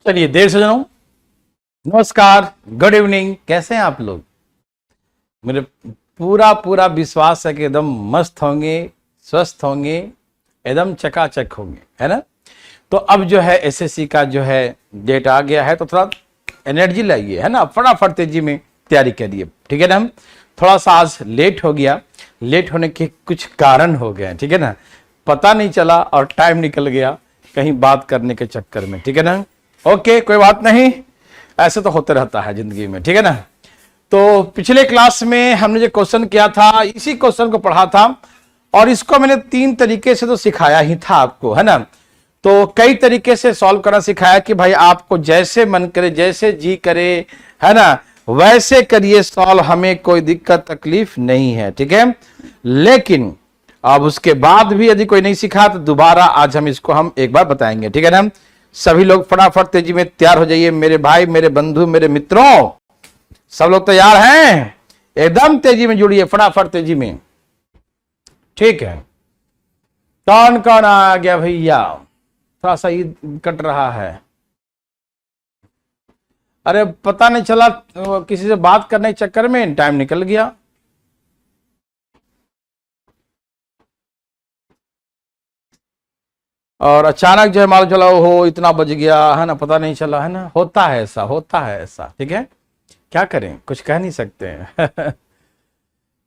चलिए, देर से जनों, नमस्कार, गुड इवनिंग। कैसे हैं आप लोग? मेरे पूरा पूरा विश्वास है कि एकदम मस्त होंगे, स्वस्थ होंगे, एकदम चकाचक होंगे, है ना। तो अब जो है एसएससी का जो है डेट आ गया है, तो थोड़ा एनर्जी लाइए, है ना, फटाफट तेजी में तैयारी करिए, ठीक है ना। हम थोड़ा सा आज लेट हो गया, लेट होने के कुछ कारण हो गए, ठीक है ना। पता नहीं चला और टाइम निकल गया कहीं बात करने के चक्कर में, ठीक है ना। ओके, कोई बात नहीं, ऐसे तो होते रहता है जिंदगी में, ठीक है ना। तो पिछले क्लास में हमने जो क्वेश्चन किया था, इसी क्वेश्चन को पढ़ा था और इसको मैंने 3 तरीके से तो सिखाया ही था आपको, है ना। तो कई तरीके से सॉल्व करना सिखाया कि भाई आपको जैसे मन करे, जैसे जी करे, है ना, वैसे करिए सॉल्व, हमें कोई दिक्कत तकलीफ नहीं है, ठीक है। लेकिन अब उसके बाद भी यदि कोई नहीं सीखा तो दोबारा आज हम इसको एक बार बताएंगे, ठीक है ना। सभी लोग फटाफट तेजी में तैयार हो जाइए, मेरे भाई, मेरे बंधु, मेरे मित्रों, सब लोग तैयार हैं? एकदम तेजी में जुड़िए, फटाफट तेजी में, ठीक है। कौन कौन आ गया भैया? थोड़ा सा ईद कट रहा है। अरे पता नहीं चला, किसी से बात करने के चक्कर में टाइम निकल गया। और अचानक जो है मालूम चला, हो इतना बज गया, है ना, पता नहीं चला, है ना। होता है ऐसा, होता है ऐसा, ठीक है। क्या करें, कुछ कह नहीं सकते हैं।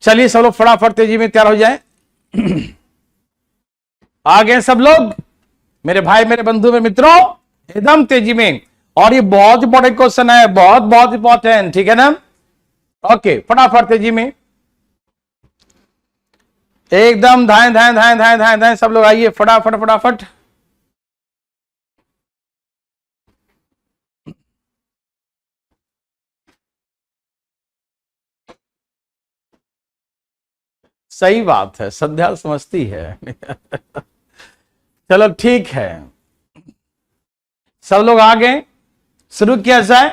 चलिए सब लोग फटाफट तेजी में तैयार हो जाएं। आ गए सब लोग, मेरे भाई, मेरे बंधु, मेरे मित्रों, एकदम तेजी में। और ये बहुत इंपॉर्टेंट क्वेश्चन है, बहुत बहुत इंपॉर्टेंट, ठीक है ना। ओके, फटाफट तेजी में, एकदम धाए धाए धाए धाए धाए धाए, सब लोग आइए फटाफट फटाफट। सही बात है, संध्या समझती है। चलो ठीक है, सब लोग आ गए, शुरू किया जाए।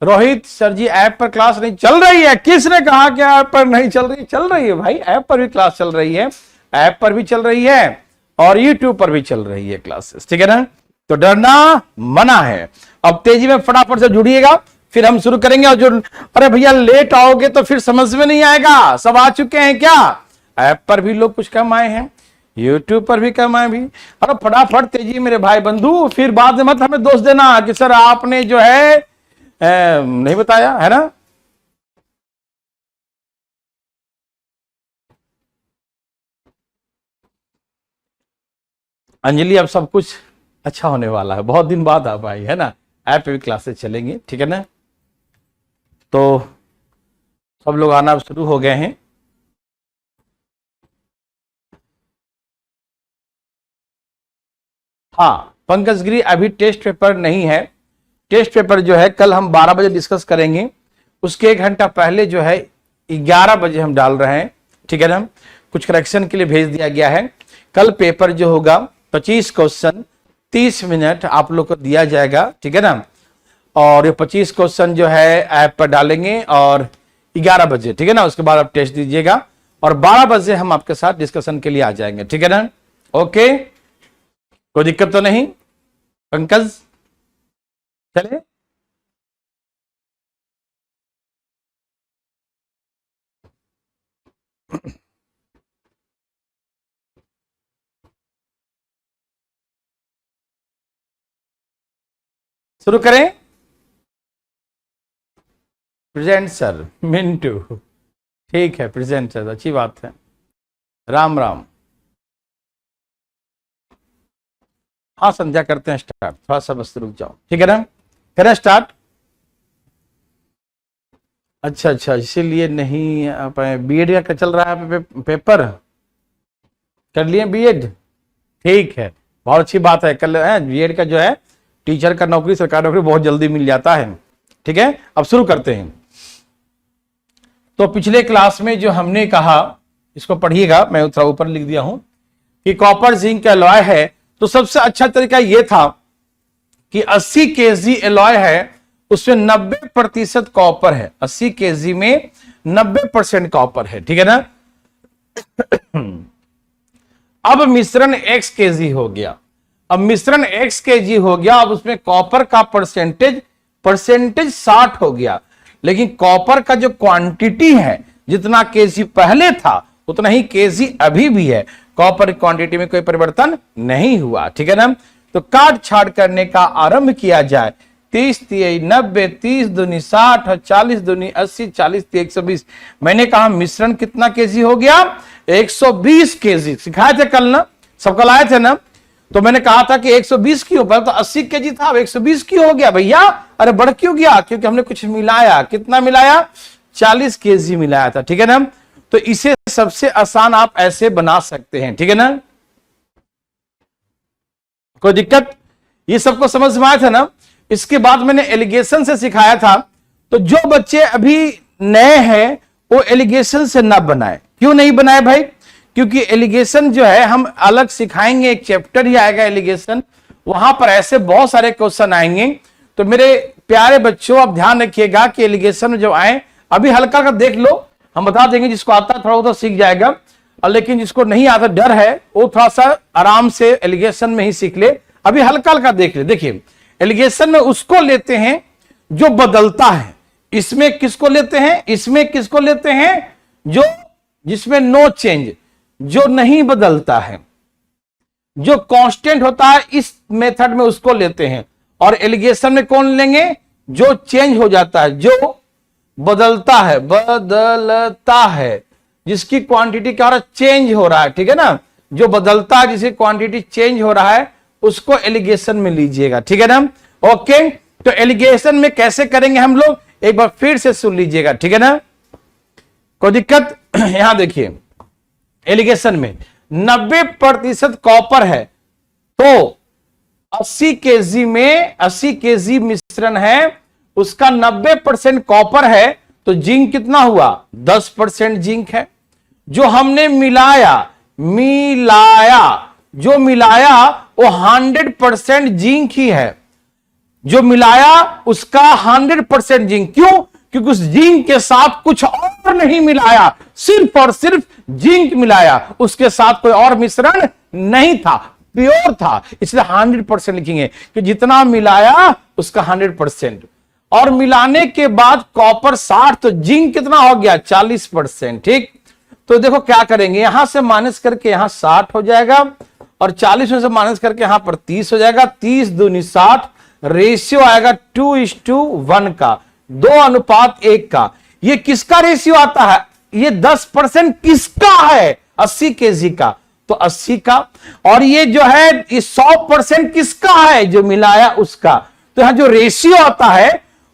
रोहित सर जी, ऐप पर क्लास नहीं चल रही है? किसने कहा कि ऐप पर नहीं चल रही? चल रही है भाई, ऐप पर भी क्लास चल रही है, ऐप पर भी चल रही है और यूट्यूब पर भी चल रही है क्लासेस, ठीक है ना। तो डरना मना है। अब तेजी में फटाफट से जुड़िएगा, फिर हम शुरू करेंगे। और जो अरे भैया लेट आओगे तो फिर समझ में नहीं आएगा। सब आ चुके हैं क्या? ऐप पर भी लोग कुछ कम आए हैं, यूट्यूब पर भी कम आए भी। अरे फटाफट तेजी मेरे भाई बंधु, फिर बाद में मत हमें दोष देना कि सर आपने जो है नहीं बताया, है ना। अंजलि, अब सब कुछ अच्छा होने वाला है, बहुत दिन बाद आ पाई, है ना। ऐप पे भी क्लासेस चलेंगे, ठीक है ना। तो सब लोग आना शुरू हो गए हैं। हाँ पंकज गिरी, अभी टेस्ट पेपर नहीं है। टेस्ट पेपर जो है कल हम 12 बजे डिस्कस करेंगे, उसके 1 घंटा पहले जो है 11 बजे हम डाल रहे हैं, ठीक है ना। कुछ करेक्शन के लिए भेज दिया गया है। कल पेपर जो होगा 25 क्वेश्चन 30 मिनट आप लोग को दिया जाएगा, ठीक है ना। और ये 25 क्वेश्चन जो है ऐप पर डालेंगे और 11 बजे, ठीक है ना, उसके बाद आप टेस्ट दीजिएगा और 12 बजे हम आपके साथ डिस्कशन के लिए आ जाएंगे, ठीक है ना। ओके, कोई दिक्कत तो नहीं पंकज? चले, शुरू करें। प्रेजेंट सर, मिंटू, ठीक है, प्रेजेंट सर, अच्छी बात है। राम राम। हाँ संध्या, करते हैं स्टार्ट, थोड़ा सा बस रुक जाओ, ठीक है ना। करें स्टार्ट। अच्छा अच्छा, इसीलिए नहीं बीएड का चल रहा है पेपर, कर लिए बीएड, ठीक है, बहुत अच्छी बात है। कल बीएड का जो है टीचर का नौकरी, सरकारी नौकरी बहुत जल्दी मिल जाता है, ठीक है। अब शुरू करते हैं। तो पिछले क्लास में जो हमने कहा, इसको पढ़िएगा, मैं थोड़ा ऊपर लिख दिया हूं कि कॉपर जिंक का एलॉय है। तो सबसे अच्छा तरीका यह था कि 80 केजी एलॉय है, उसमें 90% कॉपर है। 80 केजी में 90% कॉपर है, ठीक है ना। अब मिश्रण x केजी हो गया। अब मिश्रण x kg हो गया, अब उसमें कॉपर का परसेंटेज 60 हो गया, लेकिन कॉपर का जो क्वांटिटी है जितना केजी पहले था उतना ही केजी अभी भी है, कॉपर क्वांटिटी में कोई परिवर्तन नहीं हुआ। ठीक है ना। तो काट छाट करने का आरंभ किया जाए। 30 3 90, 30 दूनी 60 और 40 दूनी 80, 40 3 120। मैंने कहा मिश्रण कितना केजी हो गया? 120 केजी। सिखाए थे कल ना, सबको लाए थे ना। तो मैंने कहा था कि 120 क्यों, पहले तो 80 केजी था, अब 120 क्यों हो गया भैया? अरे बढ़ क्यों गया? क्योंकि हमने कुछ मिलाया। कितना मिलाया? 40 केजी मिलाया था। ठीक है ना। तो इसे सबसे आसान आप ऐसे बना सकते हैं। ठीक है ना, कोई दिक्कत? ये सबको समझ में आया था ना। इसके बाद मैंने एलिगेशन से सिखाया था, तो जो बच्चे अभी नए हैं वो एलिगेशन से ना बनाए। क्यों नहीं बनाए भाई? क्योंकि एलिगेशन जो है हम अलग सिखाएंगे, एक चैप्टर ही आएगा एलिगेशन, वहां पर ऐसे बहुत सारे क्वेश्चन आएंगे। तो मेरे प्यारे बच्चों आप ध्यान रखिएगा कि एलिगेशन में जो आए अभी हल्का का देख लो, हम बता देंगे। जिसको आता है थोड़ा तो सीख जाएगा, और लेकिन जिसको नहीं आता डर है वो थोड़ा सा आराम से एलिगेशन में ही सीख ले। अभी हल्का हल्का देख ले। देखिए एलिगेशन में उसको लेते हैं जो बदलता है। इसमें किसको लेते हैं? इसमें किसको लेते हैं? जो जिसमें नो चेंज, जो नहीं बदलता है, जो कांस्टेंट होता है, इस मेथड में उसको लेते हैं। और एलिगेशन में कौन लेंगे? जो चेंज हो जाता है, जो बदलता है, बदलता है, जिसकी क्वांटिटी क्या हो रहा है? चेंज हो रहा है। ठीक है ना, जो बदलता है, जिसकी क्वांटिटी चेंज हो रहा है, उसको एलिगेशन में लीजिएगा। ठीक है ना। ओके, तो एलिगेशन में कैसे करेंगे हम लोग, एक बार फिर से सुन लीजिएगा। ठीक है ना, कोई दिक्कत? यहां देखिए एलिगेशन में 90% कॉपर है, तो 80 केजी में 80 केजी मिश्रण है, उसका 90% कॉपर है, तो जिंक कितना हुआ? 10% जिंक है। जो हमने जो मिलाया वो 100% जिंक ही है। जो मिलाया उसका 100% जिंक। क्यों? क्योंकि उस जिंक के साथ कुछ और नहीं मिलाया, सिर्फ और सिर्फ जिंक मिलाया, उसके साथ कोई और मिश्रण नहीं था, प्योर था, इसलिए 100% लिखेंगे कि जितना मिलाया उसका 100%। और मिलाने के बाद कॉपर 60, तो जिंक कितना हो गया? 40%। ठीक, तो देखो क्या करेंगे, यहां से माइनस करके यहां 60 हो जाएगा, और 40 में से माइनस करके यहां पर 30 हो जाएगा। 30 दूनी 60, रेशियो आएगा 2:1 का, 2:1 का। ये किसका रेशियो आता है? ये 10% किसका है? 80 केजी का, तो 80 का। और ये जो है ये 100% किसका है? जो मिलाया उसका। तो यहां जो रेशियो आता है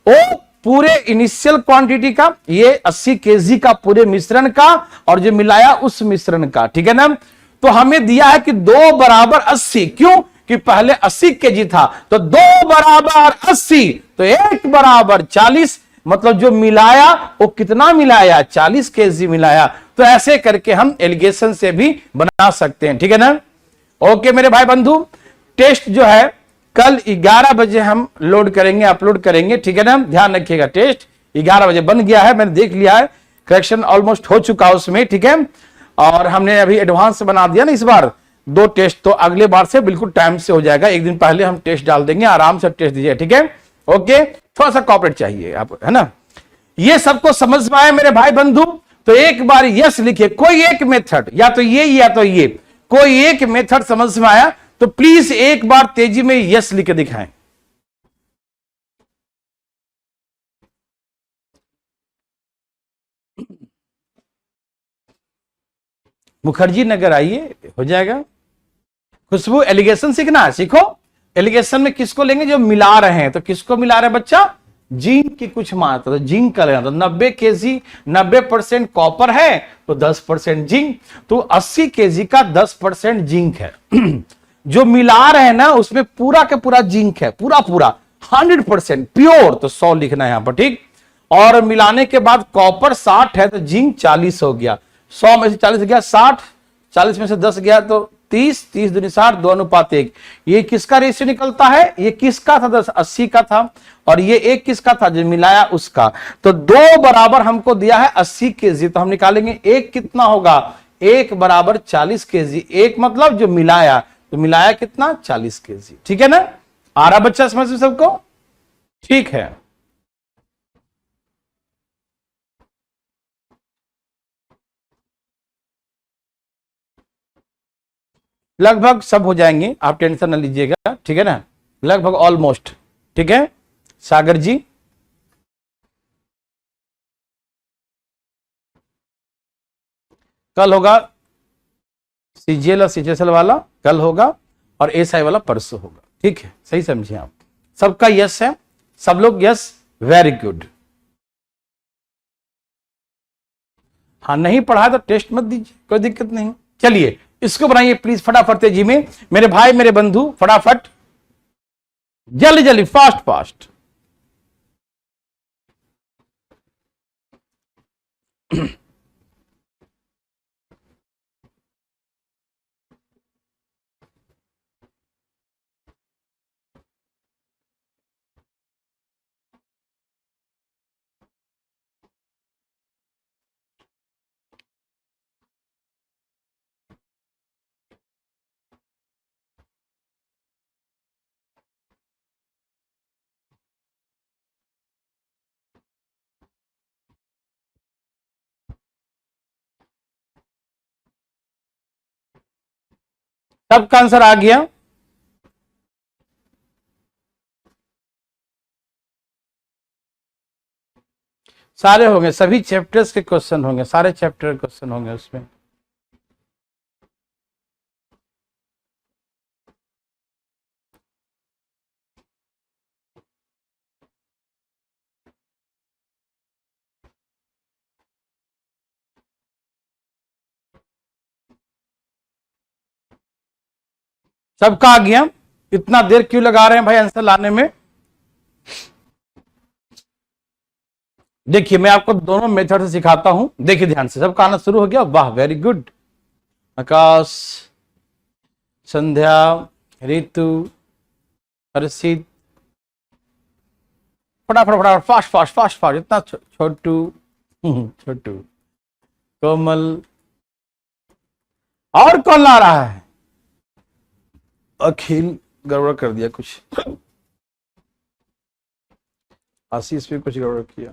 वो पूरे इनिशियल क्वांटिटी का, ये 80 केजी का पूरे मिश्रण का, और जो मिलाया उस मिश्रण का। ठीक है ना। तो हमें दिया है कि 2 बराबर 80। क्यों? कि पहले 80 केजी था, तो 2 बराबर 80, तो 1 बराबर 40। मतलब जो मिलाया वो कितना मिलाया? 40 केजी मिलाया। तो ऐसे करके हम एलिगेशन से भी बना सकते हैं। ठीक है ना। ओके मेरे भाई बंधु, टेस्ट जो है कल 11 बजे हम लोड करेंगे, अपलोड करेंगे। ठीक है ना, ध्यान रखिएगा। टेस्ट 11 बजे बन गया है, मैंने देख लिया है, करेक्शन ऑलमोस्ट हो चुका है उसमें। ठीक है, और हमने अभी एडवांस बना दिया ना इस बार 2 टेस्ट, तो अगले बार से बिल्कुल टाइम से हो जाएगा। एक दिन पहले हम टेस्ट डाल देंगे, आराम से टेस्ट दीजिए। ठीक है, ओके, थोड़ा सा कॉपरेट चाहिए आप, है ना। ये सबको समझ में आया मेरे भाई बंधु? तो एक बार यस लिखिए, कोई एक मेथड, या तो ये या तो ये, कोई एक मेथड समझ में आया तो प्लीज एक बार तेजी में यस लिख के दिखाएं। मुखर्जी नगर आइए, हो जाएगा। खुशबू एलिगेशन सीखना है, सीखो। एलिगेशन में किसको लेंगे? जो मिला रहे हैं। तो किसको मिला रहे हैं बच्चा? जिंक की कुछ मात्रा, तो जिंक का लेना। तो 90 केजी 90% कॉपर है, तो 10% जिंक, तो 80 केजी का 10% जिंक है। जो मिला रहे हैं ना उसमें पूरा का पूरा जिंक है, पूरा पूरा 100% प्योर, तो 100 लिखना है यहां पर। ठीक, और मिलाने के बाद कॉपर 60 है, तो जिंक 40 हो गया। 100 में से 40 गया 60, 40 में से 10 गया तो 30, 30 दूनी 60, 2:1। ये किसका रेशियो निकलता है? ये किसका था? 10 80 का था, और ये एक किसका था? जो मिलाया उसका। तो 2 बराबर हमको दिया है 80 केजी, तो हम निकालेंगे 1 कितना होगा? 1 बराबर 40 केजी। 1 मतलब जो मिलाया, तो मिलाया कितना 40 केजी। ठीक है ना, आ रहा बच्चा समझ में सबको? ठीक है, लगभग सब हो जाएंगे, आप टेंशन न लीजिएगा। ठीक है ना, लगभग ऑलमोस्ट। ठीक है, सागर जी कल होगा, सीजीएल और सीजीएसएल वाला कल होगा और एसआई वाला परसों होगा। ठीक है, सही समझे आप? सबका यस है, सब लोग यस, वेरी गुड। हाँ, नहीं पढ़ा तो टेस्ट मत दीजिए, कोई दिक्कत नहीं। चलिए इसको बनाइए प्लीज फटाफट तेजी में, मेरे भाई मेरे बंधु, फटाफट जल्दी जल्दी, फास्ट फास्ट। सबका आंसर आ गया? सारे होंगे, सभी चैप्टर्स के क्वेश्चन होंगे, सारे चैप्टर क्वेश्चन होंगे उसमें। सबका आ गया? इतना देर क्यों लगा रहे हैं भाई आंसर लाने में? देखिए मैं आपको दोनों मेथड से सिखाता हूं, देखिए ध्यान से। सबका आना शुरू हो गया? वाह, वेरी गुड। आकाश, संध्या, रितु, हर्षित, फटाफट फटाफट, फास्ट फास्ट फास्ट फास्ट। इतना छोटू, छोटू, कोमल, और कौन ला रहा है? अखिल, गड़बड़ कर दिया कुछ। आशीष भी कुछ गड़बड़ किया।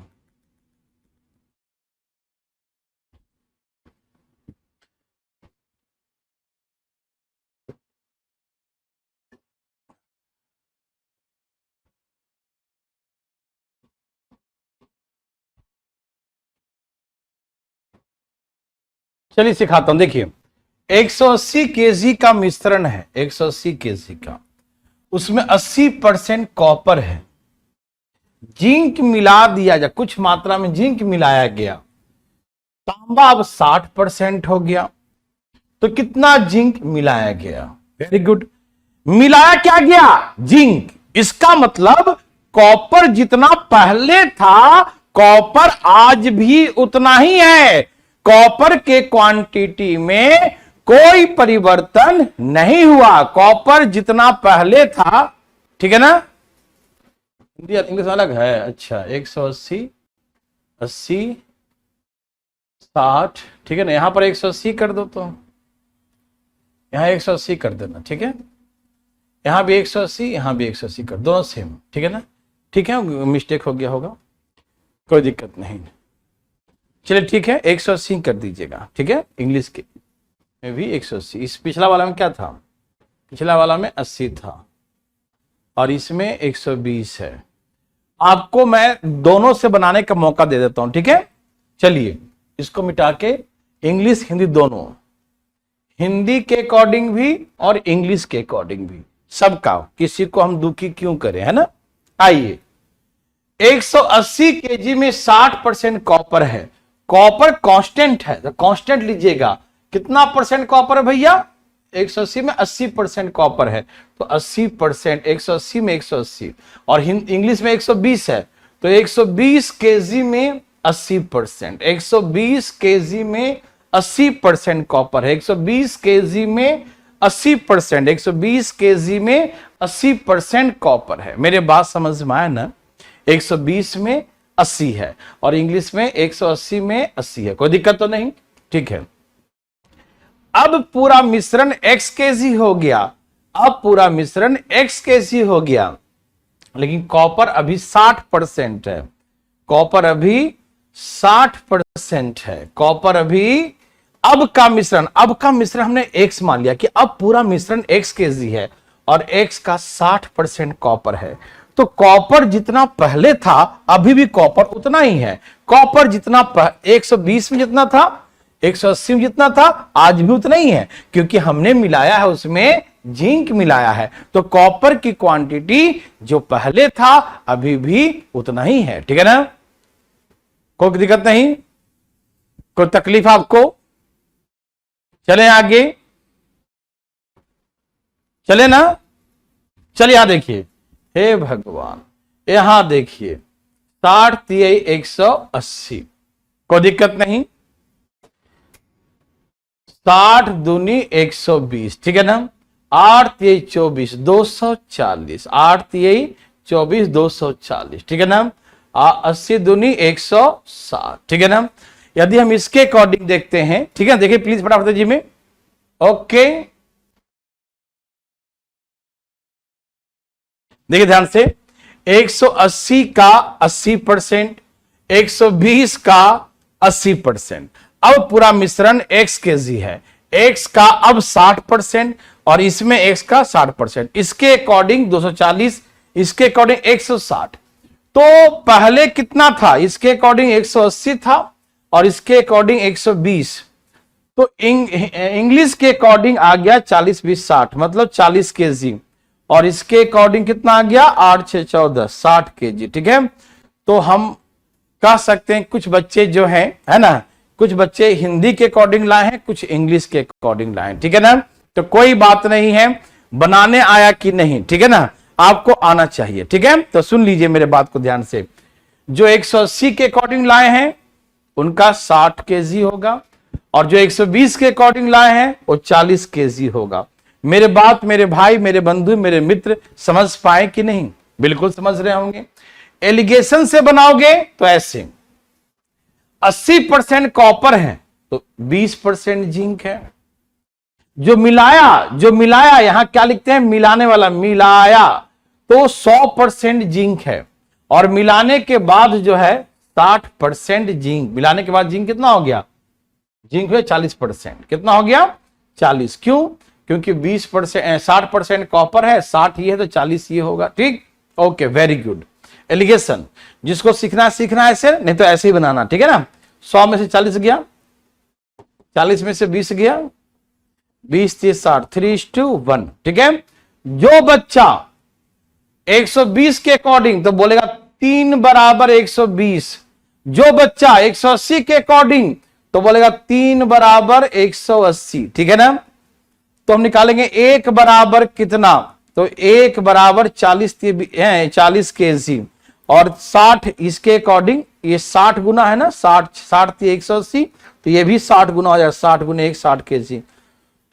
चलिए सिखाता हूं, देखिए 180 केजी का मिश्रण है, 180 केजी का, उसमें 80% कॉपर है। जिंक मिला दिया जाए, कुछ मात्रा में जिंक मिलाया गया, तांबा अब 60% हो गया। तो कितना जिंक मिलाया गया? वेरी गुड, मिलाया क्या गया? जिंक। इसका मतलब कॉपर जितना पहले था, कॉपर आज भी उतना ही है। कॉपर के क्वांटिटी में कोई परिवर्तन नहीं हुआ, कॉपर जितना पहले था। ठीक है ना, हिंदी इंग्लिश अलग है। अच्छा, 180, 80, 60, ठीक है ना। यहां पर 180 कर दो, तो यहां 180 कर देना। ठीक है, यहां भी 180, यहां भी 180 कर, दोनों सेम। ठीक है ना, ठीक है, मिस्टेक हो गया होगा, कोई दिक्कत नहीं। चलिए ठीक है, 180 कर दीजिएगा। ठीक है, इंग्लिश के में भी 180। इस पिछला वाला में क्या था? पिछला वाला में 80 था और इसमें 120 है। आपको मैं दोनों से बनाने का मौका दे देता हूं। ठीक है, चलिए इसको मिटा के इंग्लिश हिंदी दोनों, हिंदी के अकॉर्डिंग भी और इंग्लिश के अकॉर्डिंग भी, सबका, किसी को हम दुखी क्यों करें, है ना। आइए, 180 केजी में 60% कॉपर है। कॉपर कांस्टेंट है, तो कांस्टेंट लीजिएगा। कितना परसेंट कॉपर है भैया? 180 में 80% कॉपर है, तो 80%, 180 में 180, और इंग्लिश में 120 है, तो 120 केजी में 80%, 120 केजी में 80% कॉपर है। 120 केजी में 80%, 120 केजी में 80% कॉपर है। मेरे बात समझ में आया ना? 120 में 80 है और इंग्लिश में 180 में 80 है, कोई दिक्कत तो नहीं? ठीक है, अब पूरा मिश्रण x केजी हो गया, अब पूरा मिश्रण x kg हो गया, लेकिन कॉपर अभी 60% है, कॉपर अभी 60% है, कॉपर अभी अब का मिश्रण हमने x मान लिया कि अब पूरा मिश्रण x kg है और x का 60% कॉपर है। तो कॉपर जितना पहले था अभी भी कॉपर उतना ही है। कॉपर जितना 120 में जितना था, 180 में जितना था, आज भी उतना ही है, क्योंकि हमने मिलाया है उसमें जिंक मिलाया है। तो कॉपर की क्वांटिटी जो पहले था अभी भी उतना ही है। ठीक है ना, कोई दिक्कत नहीं, कोई तकलीफ आपको? चले आगे, चले ना, चलिए यहां देखिए, हे भगवान, यहां देखिए 60 तिहाई 180, कोई दिक्कत नहीं, 60 दूनी 120, ठीक है ना, 8 तिहाई 24 240, 8 तिहाई 24 240, ठीक है ना, 80 दूनी 160, ठीक है ना। यदि हम इसके अकॉर्डिंग देखते हैं, ठीक है, देखिए प्लीज फटाफट जी में, ओके, देखिए ध्यान से, 180 का 80%, 120 का 80%। अब पूरा मिश्रण x kg है, x का अब 60% और इसमें x का 60%, इसके अकॉर्डिंग 240, इसके अकॉर्डिंग 160। तो पहले कितना था? इसके अकॉर्डिंग 180 था और इसके अकॉर्डिंग 120। तो इंग्लिश के अकॉर्डिंग आ गया 40 20 60, मतलब 40 kg, और इसके अकॉर्डिंग कितना आ गया? 8 6 14 60 kg। ठीक है, तो हम कह सकते हैं कुछ बच्चे जो हैं, है ना, कुछ बच्चे हिंदी के अकॉर्डिंग लाए हैं, कुछ इंग्लिश के अकॉर्डिंग लाए हैं। ठीक है ना, तो कोई बात नहीं है, बनाने आया कि नहीं, ठीक है ना, आपको आना चाहिए। ठीक है, तो सुन लीजिए मेरे बात को ध्यान से, जो 180 के अकॉर्डिंग लाए हैं उनका 60 kg होगा, और जो 120 के अकॉर्डिंग लाए हैं वो 40 kg होगा। मेरे बात, मेरे भाई, मेरे बंधु, मेरे मित्र समझ पाए कि नहीं? बिल्कुल समझ रहे होंगे। एलिगेशन से बनाओगे तो ऐसे, 80% कॉपर है तो 20% जिंक है। जो मिलाया यहां क्या लिखते हैं? मिलाने वाला, मिलाया तो 100% जिंक है, और मिलाने के बाद जो है 60% जिंक, मिलाने के बाद जिंक कितना हो गया? जिंक है 40%, कितना हो गया? 40। क्यों? क्योंकि 20% 60% कॉपर है, 60 ये है तो 40 ये होगा। ठीक, ओके, वेरी गुड। एलिगेशन जिसको सीखना ऐसे, नहीं तो ऐसे ही बनाना। ठीक है ना, 100 में से 40 गया, 40 में से 20 गया, 20 30 60, 3:1। ठीक है, जो बच्चा 120 के अकॉर्डिंग तो बोलेगा 3 बराबर 120, जो बच्चा 180 के अकॉर्डिंग तो बोलेगा 3 बराबर 180। ठीक है ना, तो हम निकालेंगे 1 बराबर कितना, तो 1 बराबर 40 kg, और 60 इसके अकॉर्डिंग, ये 60 गुना है ना, 60 थी 180, तो ये भी 60 गुना हो जाएगा, 60 गुना 1 60 kg।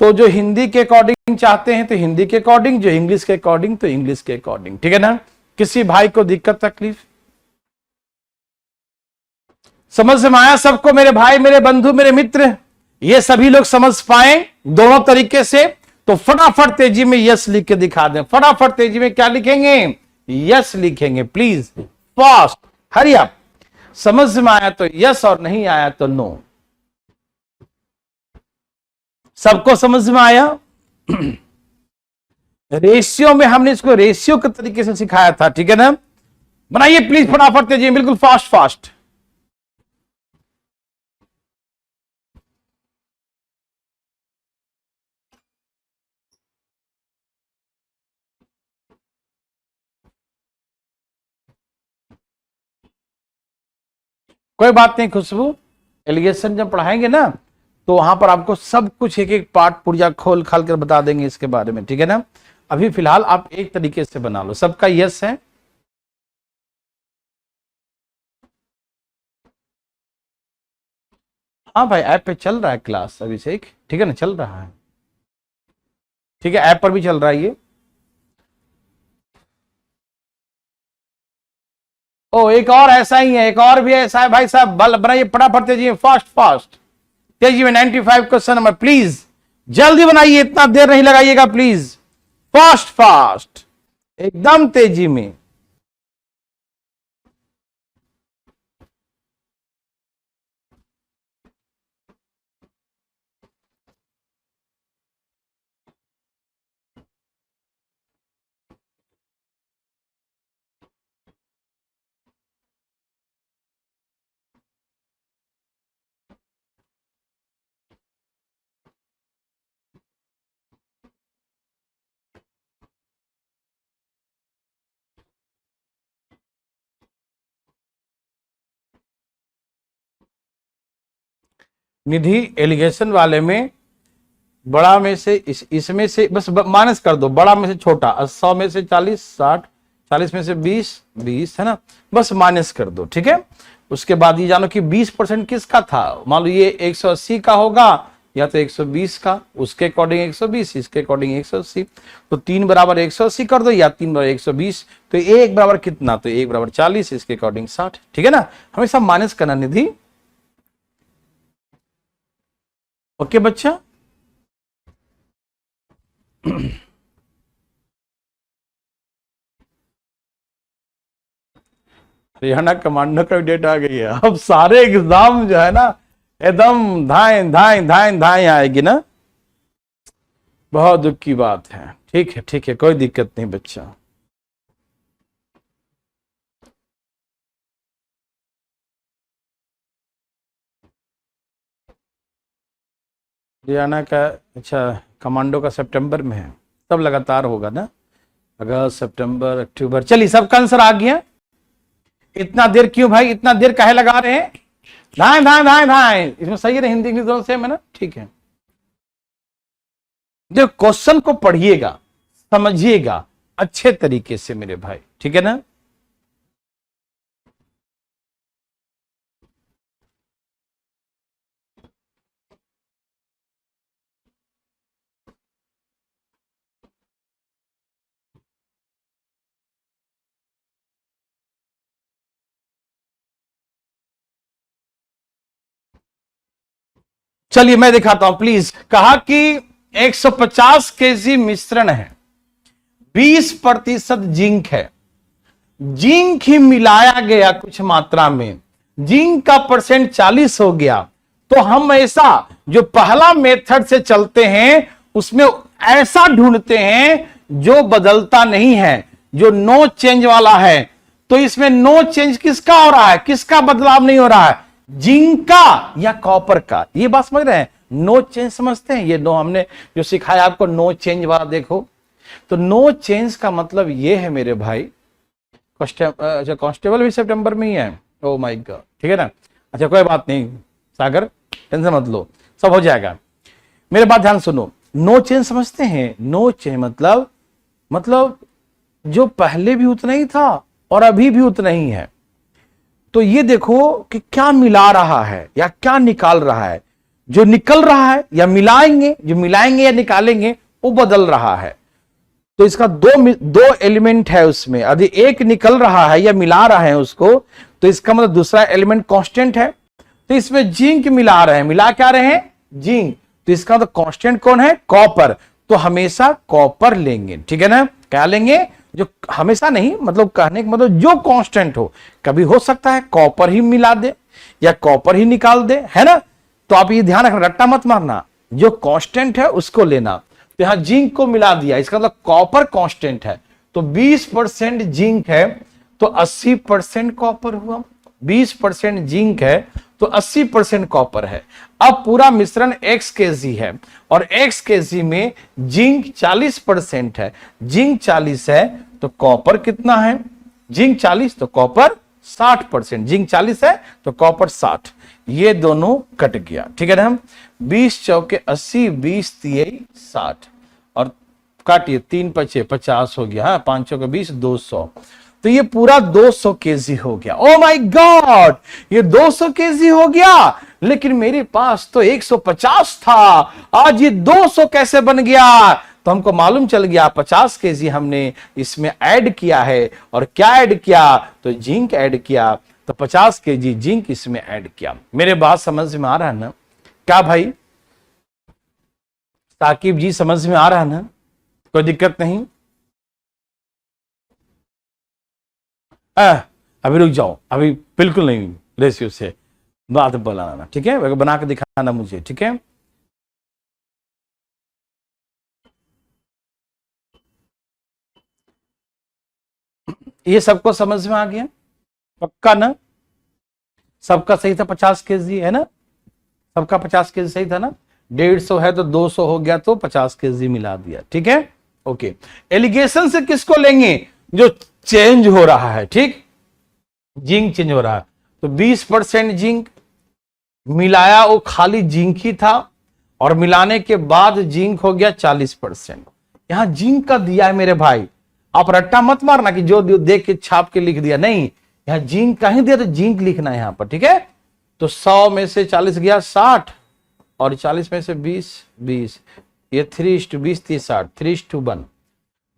तो जो हिंदी के अकॉर्डिंग चाहते हैं तो हिंदी के अकॉर्डिंग, जो इंग्लिश के अकॉर्डिंग तो इंग्लिश के अकॉर्डिंग। ठीक है ना, किसी भाई को दिक्कत तकलीफ? समझ में आया सबको? मेरे भाई, मेरे बंधु, मेरे मित्र, ये सभी लोग समझ पाए दोनों तरीके से? तो फटाफट तेजी में यस लिख के दिखा दें। फटाफट तेजी में क्या लिखेंगे? यस लिखेंगे, प्लीज फास्ट, हरी अप। समझ में आया तो यस, और नहीं आया तो नो। सबको समझ में आया? रेशियो में हमने इसको रेशियो के तरीके से सिखाया था। ठीक है ना, बनाइए प्लीज फटाफट तेजी, बिल्कुल फास्ट फास्ट। कोई बात नहीं खुशबू, एलिगेशन जब पढ़ाएंगे ना तो वहां पर आपको सब कुछ एक एक पार्ट पुर्जा खोल खाल कर बता देंगे इसके बारे में। ठीक है ना, अभी फिलहाल आप एक तरीके से बना लो। सबका यस है? हाँ भाई, ऐप पे चल रहा है क्लास अभिषेक, ठीक है ना, चल रहा है। ठीक है, ऐप पर भी चल रहा है ये। ओ, एक और ऐसा ही है, एक और भी ऐसा है भाई साहब, बल बनाइए फटाफट तेजी में, फास्ट फास्ट तेजी में। 95 क्वेश्चन नंबर, प्लीज जल्दी बनाइए, इतना देर नहीं लगाइएगा प्लीज। फास्ट फास्ट, एकदम तेजी में। निधि एलिगेशन वाले में बड़ा में से इसमें से बस माइनस कर दो, बड़ा में से छोटा, 100 में से 40, 60, 40 में से 20, 20 है ना, बस माइनस कर दो, ठीक है। उसके बाद ये जानो कि 20% किसका था, मान लो ये 180 का होगा या तो 120 का, उसके अकॉर्डिंग 120, इसके अकॉर्डिंग 180, तो 3 बराबर 180 कर दो या 3 बराबर 120, तो 1 बराबर कितना, तो 1 बराबर 40, इसके अकॉर्डिंग 60, ठीक है ना, हमेशा माइनस करना निधि। ओके बच्चा। हरियाणा कमांडो का डेट आ गई है, अब सारे एग्जाम जो है ना एकदम धाए धाए धाए धाए आएगी ना, बहुत दुख की बात है। ठीक है ठीक है, कोई दिक्कत नहीं बच्चा। हरियाणा का अच्छा कमांडो का सितंबर में है, तब लगातार होगा ना, अगस्त सितंबर अक्टूबर। चलिए सबका आंसर आ गया। इतना देर क्यों भाई, इतना देर काहे लगा रहे हैं, धाए धाए धाए धाए, इसमें सही है, हिंदी इंग्लिश दोनों सेम है ना, ठीक है। देखो क्वेश्चन को पढ़िएगा, समझिएगा अच्छे तरीके से मेरे भाई, ठीक है ना। चलिए मैं दिखाता हूं प्लीज। कहा कि 150 केजी मिश्रण है, 20% जिंक है, जिंक ही मिलाया गया कुछ मात्रा में, जिंक का परसेंट 40 हो गया, तो हम ऐसा जो पहला मेथड से चलते हैं उसमें ऐसा ढूंढते हैं जो बदलता नहीं है, जो नो चेंज वाला है। तो इसमें नो चेंज किसका हो रहा है, किसका बदलाव नहीं हो रहा है, जिंक का या कॉपर का। ये बात समझ रहे हैं, नो चेंज समझते हैं, ये नो हमने जो सिखाया आपको नो चेंज वाला देखो। तो नो चेंज का मतलब ये है मेरे भाई, अच्छा कांस्टेबल भी सितंबर में ही है, ओ माय गॉड, ठीक है ना। अच्छा कोई बात नहीं सागर, टेंशन मत लो, सब हो जाएगा। मेरे बात ध्यान सुनो, नो चेंज समझते हैं, नो चेंज मतलब जो पहले भी उतना ही था और अभी भी उतना ही है। तो ये देखो कि क्या मिला रहा है या क्या निकाल रहा है, जो निकल रहा है या मिलाएंगे, जो मिलाएंगे या निकालेंगे वो बदल रहा है। तो इसका दो एलिमेंट है उसमें, यदि एक निकल रहा है या मिला रहा है उसको, तो इसका मतलब दूसरा एलिमेंट कांस्टेंट है। तो इसमें जिंक मिला रहे हैं, मिला क्या रहे हैं, जिंक, तो इसका तो कांस्टेंट कौन है, कॉपर, तो हमेशा कॉपर लेंगे, ठीक है ना। क्या लेंगे, जो हमेशा नहीं, मतलब कहने का मतलब जो कांस्टेंट हो, कभी हो सकता है कॉपर ही मिला दे या कॉपर ही निकाल दे, है ना। तो आप ये ध्यान रखना, रट्टा मत मारना, जो कांस्टेंट है उसको लेना। तो यहां जिंक को मिला दिया, इसका मतलब कॉपर कांस्टेंट है, तो 20% जिंक है तो 80% कॉपर हुआ। 20% जिंक है तो 80% कॉपर है। अब पूरा मिश्रण x kg है और x kg में जिंक 40% है, जिंक 40 है तो कॉपर कितना है, जिंक 40 तो कॉपर 60%, जिंक 40 है तो कॉपर 60, ये दोनों कट गया, ठीक है ना। हम 20 चौके 80, 20 तिये 60 और काटिए 3 पचे 50 हो गया, 5 चौके 20, 200, तो ये पूरा 200 केजी हो गया। ओ माय गॉड, ये 200 केजी हो गया, लेकिन मेरे पास तो 150 था, आज ये 200 कैसे बन गया। तो हमको मालूम चल गया 50 केजी हमने इसमें ऐड किया है, और क्या ऐड किया, तो जिंक ऐड किया, तो 50 केजी जिंक इसमें ऐड किया। मेरे बात समझ में आ रहा है ना, क्या भाई साकिब जी समझ में आ रहा है ना, कोई दिक्कत नहीं। अभी रुक जाओ, अभी बिल्कुल नहीं रेशियो से बात बनाना, ठीक है, बना के दिखाना मुझे, ठीक है। ये सबको समझ में आ गया? पक्का ना? सबका सही था, 50 kg है ना? सबका 50 kg सही था ना? 150 है तो 200 हो गया, तो 50 kg मिला दिया, ठीक है। ओके, एलिगेशन से किसको लेंगे? जो चेंज हो रहा है, ठीक, जिंक चेंज हो रहा है, तो 20% जिंक मिलाया, वो खाली जिंक ही था, और मिलाने के बाद जिंक हो गया 40%। यहां जिंक का दिया है मेरे भाई, आप रट्टा मत मारना कि जो देख के छाप के लिख दिया, नहीं, यहां जिंक का ही दिया तो जिंक लिखना है यहां पर, ठीक है। तो 100 में से 40 गया 60, और 40 में से 20 20, ये 3:20 30 60, 3:1।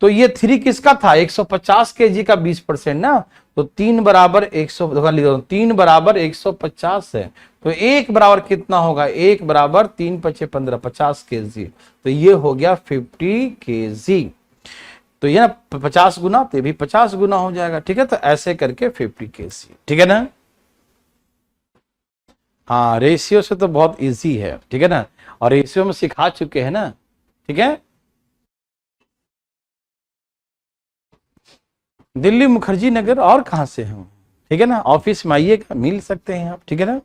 तो ये 3 किसका था? 150 kg का 20% ना, तो 3 बराबर 100, 3 बराबर 150 है, तो 1 बराबर कितना होगा? 1 बराबर 3 × 5 = 15, 50 kg, तो ये हो गया 50 kg। तो ये ना 50 गुना, तो भी 50 गुना हो जाएगा, ठीक है। तो ऐसे करके 50 kg, ठीक है ना। हाँ, रेशियो से तो बहुत इजी है, ठीक है ना, और रेशियो में सिखा चुके हैं ना, ठीक है। दिल्ली मुखर्जी नगर, और कहां से हम, ठीक है ना, ऑफिस में आइएगा, मिल सकते हैं आप, ठीक है ना,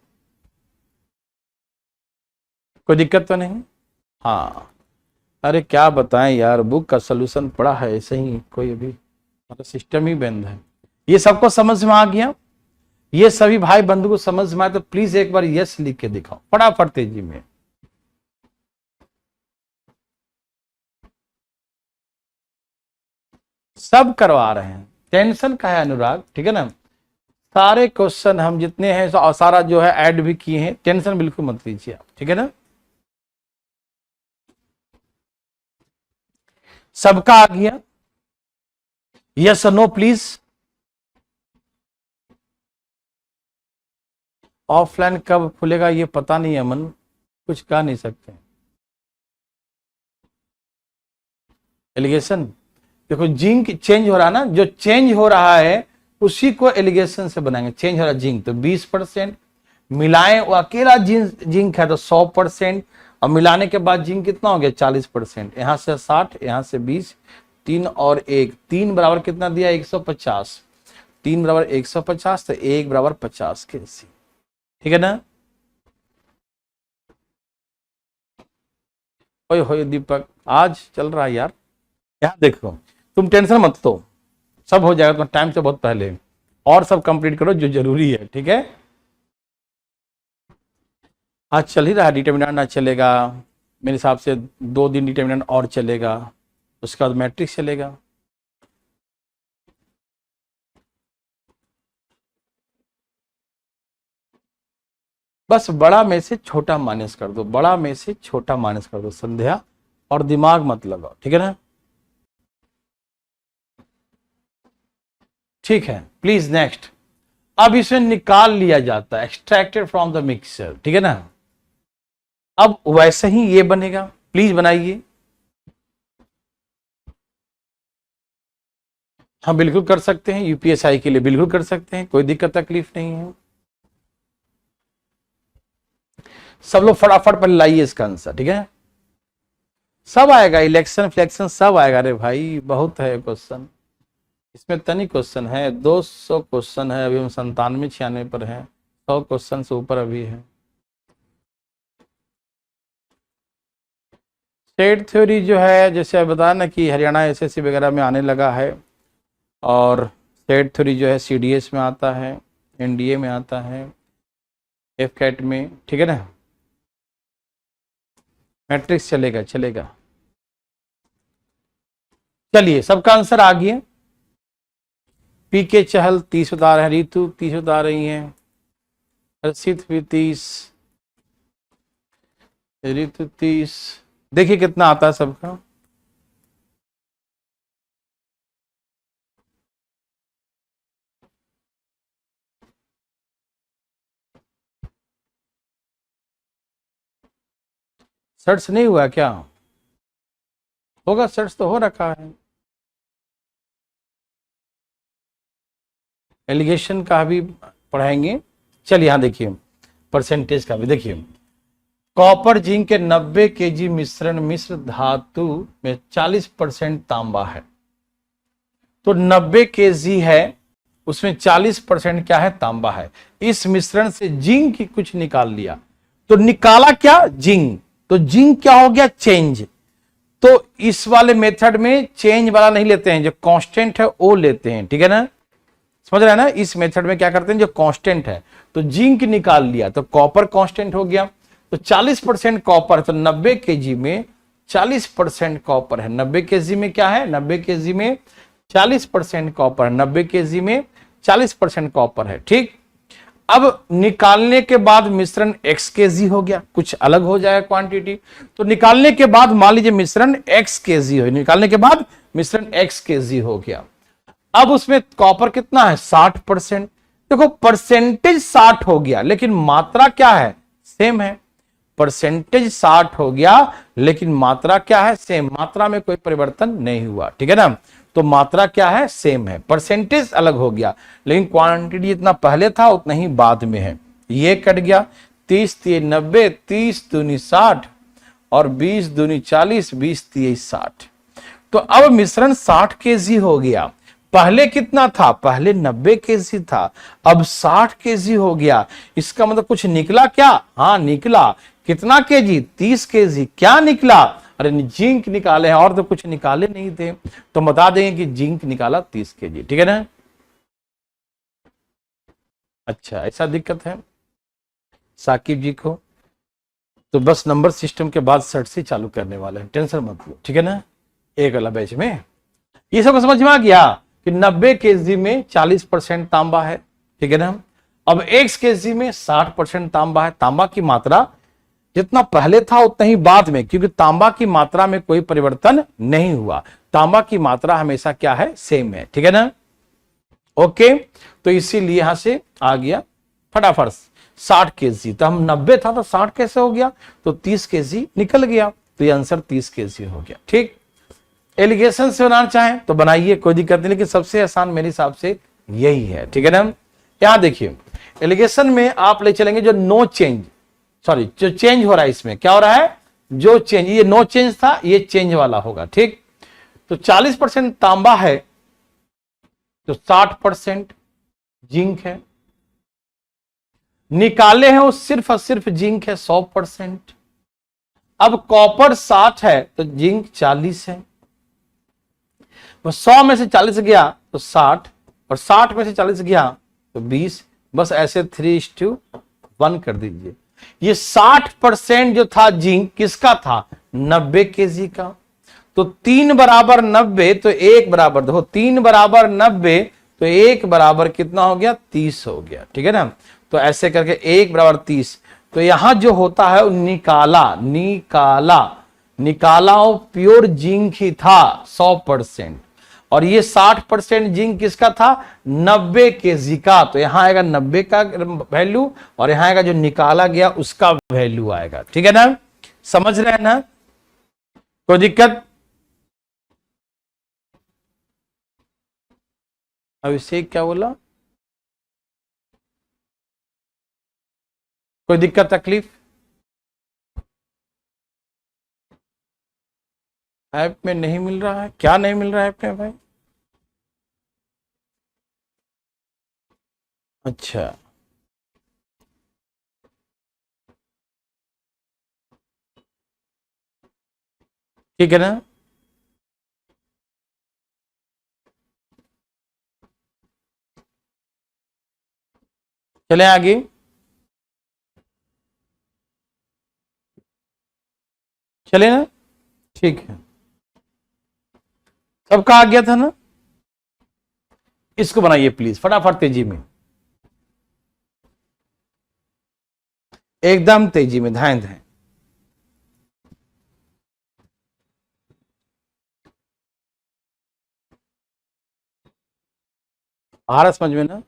कोई दिक्कत तो नहीं। हाँ, अरे क्या बताएं यार, बुक का सोल्यूशन पड़ा है ऐसे ही, कोई अभी मतलब सिस्टम ही बंद है। ये सबको समझ में आ गया? ये सभी भाई बंधु को समझ में आए तो प्लीज एक बार यस लिख के दिखाओ फटाफट तेजी में। सब करवा रहे हैं, टेंशन का है अनुराग, ठीक है ना। सारे क्वेश्चन हम जितने हैं सारा जो है ऐड भी किए हैं, टेंशन बिल्कुल मत लीजिए आप, ठीक है ना। सबका आ गया? Yes no please. ऑफलाइन कब खुलेगा ये पता नहीं, अमन कुछ कह नहीं सकते। एलिगेशन, देखो जिंक चेंज हो रहा है ना, जो चेंज हो रहा है उसी को एलिगेशन से बनाएंगे। चेंज हो रहा है जिंक, तो 20% मिलाएं, वो अकेला जिंक है तो 100%, और मिलाने के बाद जिंक कितना हो गया? 40%। यहां से 60, यहां से 20, 3 और 1, 3 बराबर कितना दिया? 150, 3 बराबर 150, तो 1 बराबर 50 kg, ठीक है ना। ओए होए दीपक, आज चल रहा है यार। यहाँ देखो, तुम टेंशन मत लो, सब हो जाएगा, तुम टाइम से बहुत पहले, और सब कंप्लीट करो जो जरूरी है, ठीक है। आज चल ही रहा है, डिटर्मिनेंट आज चलेगा मेरे हिसाब से, 2 दिन डिटर्मिनेंट और चलेगा, उसके बाद मैट्रिक्स चलेगा। बस बड़ा में से छोटा माइनस कर दो, बड़ा में से छोटा माइनस कर दो संध्या, और दिमाग मत लगाओ, ठीक है ना। ठीक है, प्लीज नेक्स्ट। अब इसे निकाल लिया जाता है, एक्सट्रैक्टेड फ्रॉम द मिक्सचर, ठीक है ना। अब वैसे ही ये बनेगा, प्लीज बनाइए। हाँ बिल्कुल कर सकते हैं, यूपीएसआई के लिए बिल्कुल कर सकते हैं, कोई दिक्कत तकलीफ नहीं है। सब लोग फटाफट पर लाइए इसका आंसर, ठीक है। सब आएगा, इलेक्शन फ्लेक्शन सब आएगा, अरे भाई बहुत है क्वेश्चन इसमें, तनी क्वेश्चन है, 200 क्वेश्चन है, अभी हम 97 96 पर है, 100 क्वेश्चन से ऊपर अभी है। स्टेट थ्योरी जो है, जैसे बताया ना कि हरियाणा एसएससी वगैरह में आने लगा है, और स्टेट थ्योरी जो है सीडीएस में आता है, एनडीए में आता है, एफ कैट में, ठीक है ना। मैट्रिक्स चलेगा चलेगा। चलिए सबका आंसर आ गया। पीके चहल 30 बता रहे हैं, रितु 30 बता रही हैं, हर्षित भी 30, रितु 30। देखिए कितना आता है सबका। सर्च नहीं हुआ क्या? होगा, सर्च तो हो रखा है। एलिगेशन का भी पढ़ाएंगे। चलिए यहां देखिए परसेंटेज का भी देखिए। कॉपर जिंक के 90 केजी मिश्रण मिश्र धातु में 40% तांबा है। तो 90 केजी है, उसमें 40% क्या है, तांबा है। इस मिश्रण से जिंक की कुछ निकाल लिया, तो निकाला क्या, जिंक। तो जिंक क्या हो गया, चेंज। तो इस वाले मेथड में चेंज वाला नहीं लेते हैं, जो कांस्टेंट है वो लेते हैं, ठीक है ना, समझ रहे हैं ना। इस मेथड में क्या करते हैं, जो कांस्टेंट है, तो जिंक निकाल लिया तो कॉपर कांस्टेंट हो गया। तो 40% कॉपर, तो 90 केजी में 40% कॉपर है। 90 केजी में क्या है, 90 केजी में 40% कॉपर, 90 केजी में 40% कॉपर है, ठीक। अब निकालने के बाद मिश्रण x केजी हो गया, कुछ अलग हो जाएगा क्वांटिटी। तो निकालने के बाद मान लीजिए मिश्रण x केजी हो, निकालने के बाद मिश्रण x केजी हो गया। अब उसमें कॉपर कितना है, 60%। देखो परसेंटेज 60 हो गया, लेकिन मात्रा क्या है, सेम है। परसेंटेज 60 हो गया, लेकिन मात्रा क्या है, सेम। मात्रा में कोई परिवर्तन नहीं हुआ, ठीक है ना। तो मात्रा क्या है, सेम है। परसेंटेज अलग हो गया, लेकिन क्वांटिटी जितना पहले था उतना ही बाद में है। ये कट गया, 30 3 90, 30 दूनी 60 और 20 दूनी 40, 20 3 60। तो अब मिश्रण 60 केजी हो गया। पहले कितना था, पहले 90 केजी था, अब 60 केजी हो गया। इसका मतलब कुछ निकला क्या, हाँ निकला। कितना केजी, 30 केजी। क्या निकला, अरे जिंक निकाले हैं, और तो कुछ निकाले नहीं थे, तो बता देंगे कि जिंक निकाला 30 केजी, ठीक है ना। अच्छा ऐसा दिक्कत है साकिब जी को, तो बस नंबर सिस्टम के बाद सेट से चालू करने वाले हैं, टेंशन मत लो, ठीक है ना। एक वाला बैच में ये सब समझ में आ गया कि 90 केजी में 40% तांबा है, ठीक है ना। अब 1 केजी में 60% तांबा है। तांबा की मात्रा जितना पहले था उतना ही बाद में, क्योंकि तांबा की मात्रा में कोई परिवर्तन नहीं हुआ। तांबा की मात्रा हमेशा क्या है, सेम है, ठीक है ना। ओके, तो इसीलिए यहां से आ गया फटाफट 60 केजी। तो हम 90 था तो 60 कैसे हो गया, तो 30 केजी निकल गया, तो ये आंसर 30 केजी हो गया, ठीक। एलिगेशन से बनाना चाहें तो बनाइए, कोई दिक्कत नहीं, लेकिन सबसे आसान मेरे हिसाब से यही है, ठीक है ना। यहां देखिए एलिगेशन में आप ले चलेंगे जो नो चेंज, सॉरी जो चेंज हो रहा है, इसमें क्या हो रहा है, जो चेंज, ये नो चेंज था, ये चेंज वाला होगा, ठीक। तो 40% तांबा है, तो 60% जिंक है। निकाले हैं वो सिर्फ और सिर्फ जिंक है 100%। अब कॉपर 60 है तो जिंक 40 है। 100 में से 40 गया तो 60, और 60 में से 40 गया तो 20, बस ऐसे 3:1 कर दीजिए। ये 60% जो था जिंक किसका था, 90 केजी का। तो 3 बराबर 90, तो 1 बराबर, देखो 3 बराबर 90, तो 1 बराबर कितना हो गया, 30 हो गया, ठीक है ना। तो ऐसे करके 1 बराबर 30। तो यहां जो होता है निकाला, निकाला, निकाला वो प्योर जिंक ही था 100%, और ये 60% जिंक किसका था, 90 केजी का। तो यहां आएगा 90 का वैल्यू, और यहां आएगा जो निकाला गया उसका वैल्यू आएगा, ठीक है ना। समझ रहे हैं ना, कोई दिक्कत। अभिषेक क्या बोला, कोई दिक्कत तकलीफ। ऐप में नहीं मिल रहा है, क्या नहीं मिल रहा है ऐप में भाई। अच्छा ठीक है ना। चले आगे। चले ना, ठीक है, सबका आ गया था ना। इसको बनाइए प्लीज फटाफट तेजी में, एकदम तेजी में, ध्यान दें। आ रहा समझ में ना,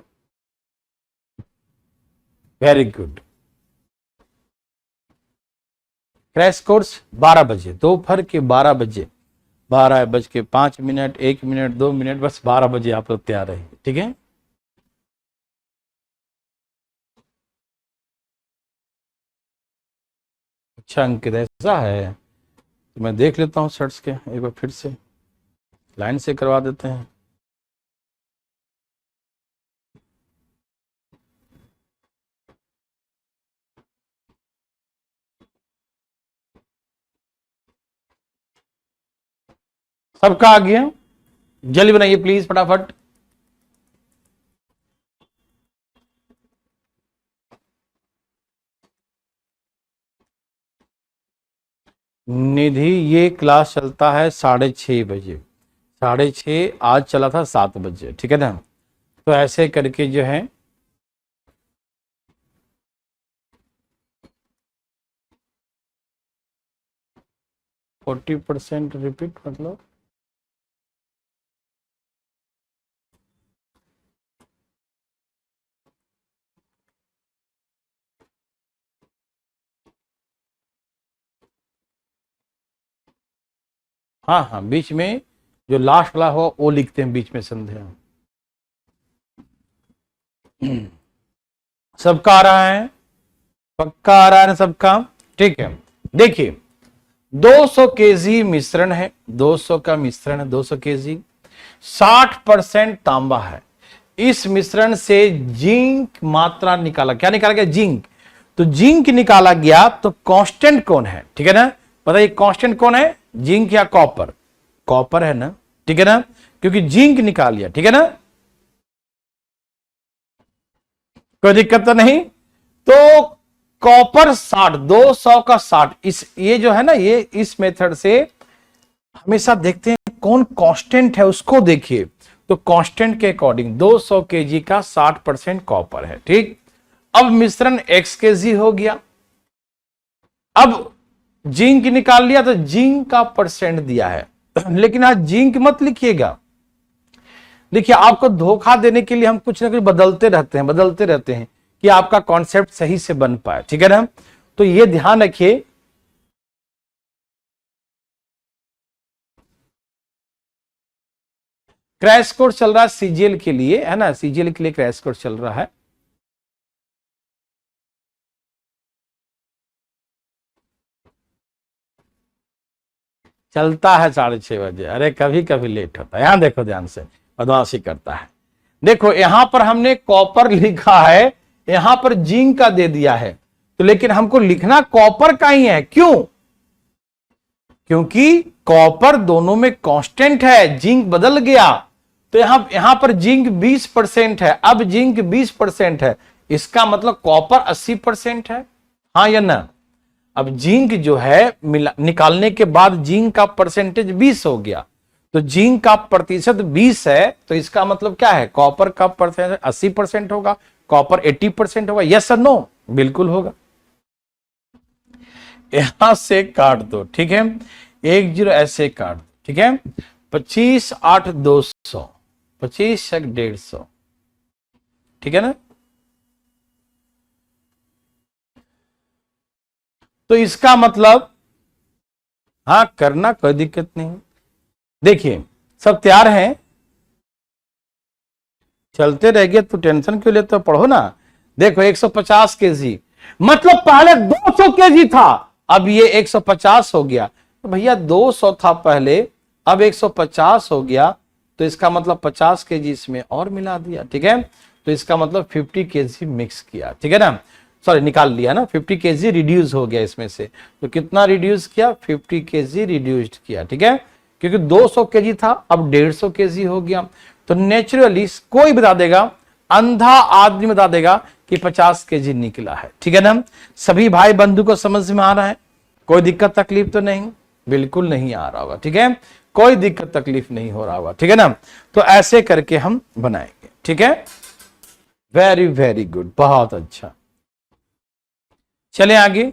वेरी गुड। क्रैश कोर्स 12 बजे, दोपहर के 12 बजे 12:05, 1 मिनट, 2 मिनट, बस 12 बजे आप लोग तैयार रहिए, ठीक है। अच्छा अंकित, ऐसा है तो मैं देख लेता हूँ शर्ट्स के एक बार फिर से, लाइन से करवा देते हैं। सबका आ गया, जल्दी बनाइए प्लीज फटाफट। निधि, ये क्लास चलता है 6:30 बजे, 6:30, आज चला था 7 बजे, ठीक है ना। तो ऐसे करके जो है 40% रिपीट मतलब हाँ हाँ, बीच में जो लास्ट वाला हो वो लिखते हैं बीच में संध्या। सबका आ रहा है, पक्का आ रहा है ना सबका, ठीक है। देखिए 200 केजी मिश्रण है, 200 का मिश्रण है, 200 केजी, 60% तांबा है। इस मिश्रण से जिंक मात्रा निकाला, क्या निकाला गया, जिंक। तो जिंक निकाला गया तो कांस्टेंट कौन है, ठीक है ना। बताइए कांस्टेंट कौन है, जिंक या कॉपर, कॉपर है ना, ठीक है ना, क्योंकि जिंक निकाल लिया, ठीक है ना, कोई दिक्कत तो नहीं। तो कॉपर 60, 200 का 60, इस ये जो है ना, ये इस मेथड से हमेशा देखते हैं कौन कांस्टेंट है उसको देखिए। तो कांस्टेंट के अकॉर्डिंग 200 केजी का 60% कॉपर है, ठीक। अब मिश्रण x केजी हो गया। अब जिंक निकाल लिया तो जिंक का परसेंट दिया है, लेकिन आज जिंक मत लिखिएगा। देखिए आपको धोखा देने के लिए हम कुछ ना कुछ बदलते रहते हैं कि आपका कॉन्सेप्ट सही से बन पाए, ठीक है ना। तो ये ध्यान रखिए, क्रैश कोर्स चल रहा है सीजीएल के लिए, है ना, सीजीएल के लिए क्रैश कोर्स चल रहा है। चलता है 6:30 बजे, अरे कभी कभी लेट होता है। यहां देखो ध्यान से, बदमाशी करता है। देखो यहां पर हमने कॉपर लिखा है, यहां पर जिंक का दे दिया है, तो लेकिन हमको लिखना कॉपर का ही है, क्यों, क्योंकि कॉपर दोनों में कांस्टेंट है, जिंक बदल गया। तो यहां पर जिंक 20% है, अब जिंक 20% है, इसका मतलब कॉपर 80% है, हाँ या ना। अब जिंक जो है निकालने के बाद जिंक का परसेंटेज 20 हो गया, तो जिंक का प्रतिशत 20 है, तो इसका मतलब क्या है, कॉपर का परसेंटेज 80% होगा, कॉपर 80% होगा, यस और नो, बिल्कुल होगा। यहां से काट दो, ठीक है, 10 ऐसे काट दो, ठीक है, 25 8 200, 25 150, ठीक है ना। तो इसका मतलब हाँ करना, कोई दिक्कत नहीं। देखिए सब तैयार हैं, चलते रह गए तो टेंशन क्यों लेते हो, पढ़ो ना। देखो 150 केजी, मतलब पहले 200 केजी था, अब ये 150 हो गया। तो भैया 200 था पहले, अब 150 हो गया, तो इसका मतलब 50 केजी इसमें और मिला दिया, ठीक है। तो इसका मतलब 50 केजी मिक्स किया, ठीक है ना, सॉरी निकाल लिया ना, 50 केजी रिड्यूस हो गया इसमें से। तो कितना रिड्यूस किया, 50 केजी रिड्यूस्ड किया, ठीक है, क्योंकि 200 केजी था अब 150 केजी हो गया। तो नेचुरली कोई बता देगा, अंधा आदमी बता देगा कि 50 केजी निकला है, ठीक है ना। सभी भाई बंधु को समझ में आ रहा है, कोई दिक्कत तकलीफ तो नहीं, बिल्कुल नहीं आ रहा होगा, ठीक है, कोई दिक्कत तकलीफ नहीं हो रहा होगा, ठीक है ना। तो ऐसे करके हम बनाएंगे, ठीक है, वेरी वेरी गुड, बहुत अच्छा। चले आगे,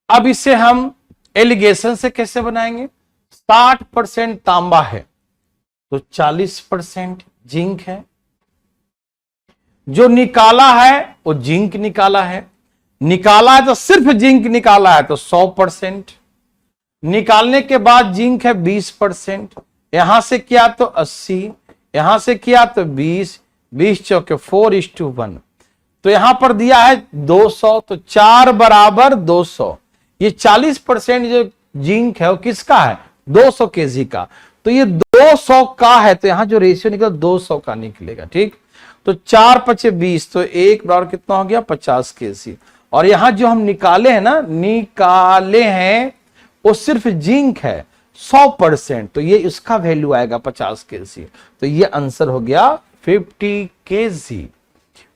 अब इसे हम एलिगेशन से कैसे बनाएंगे। 60% तांबा है तो 40% जिंक है, जो निकाला है वो जिंक निकाला है, निकाला है तो सिर्फ जिंक निकाला है तो 100%, निकालने के बाद जिंक है 20%, यहां से किया तो 80, यहां से किया तो 20, 20 चौके 4:1, तो यहां पर दिया है 200, तो 4 बराबर 200। ये 40% जो जिंक है वो किसका है? 200 केजी का। तो ये 200 का है, तो यहां जो रेशियो निकला 200 का निकलेगा। ठीक, तो 4 पचे 20, तो एक बराबर कितना हो गया? 50 केजी। और यहां जो हम निकाले हैं ना, निकाले हैं, वो सिर्फ जिंक है 100%, तो ये इसका वैल्यू आएगा 50 केजी। तो ये आंसर हो गया 50 केजी।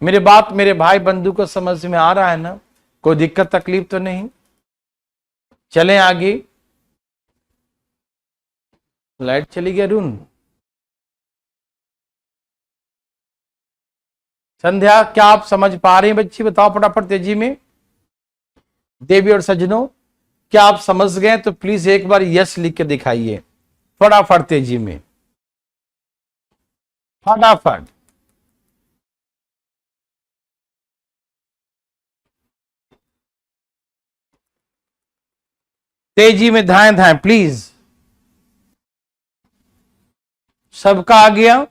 मेरे बात मेरे भाई बंधु को समझ में आ रहा है ना? कोई दिक्कत तकलीफ तो नहीं? चलें आगे। लाइट चली गई अरुण। संध्या, क्या आप समझ पा रहे हैं बच्ची? बताओ फटाफट तेजी में। देवी और सज्जनों, क्या आप समझ गए? तो प्लीज एक बार यस लिख के दिखाइए फटाफट तेजी में, फटाफट। तेजी में धाएं धाएं प्लीज। सबका आ गया?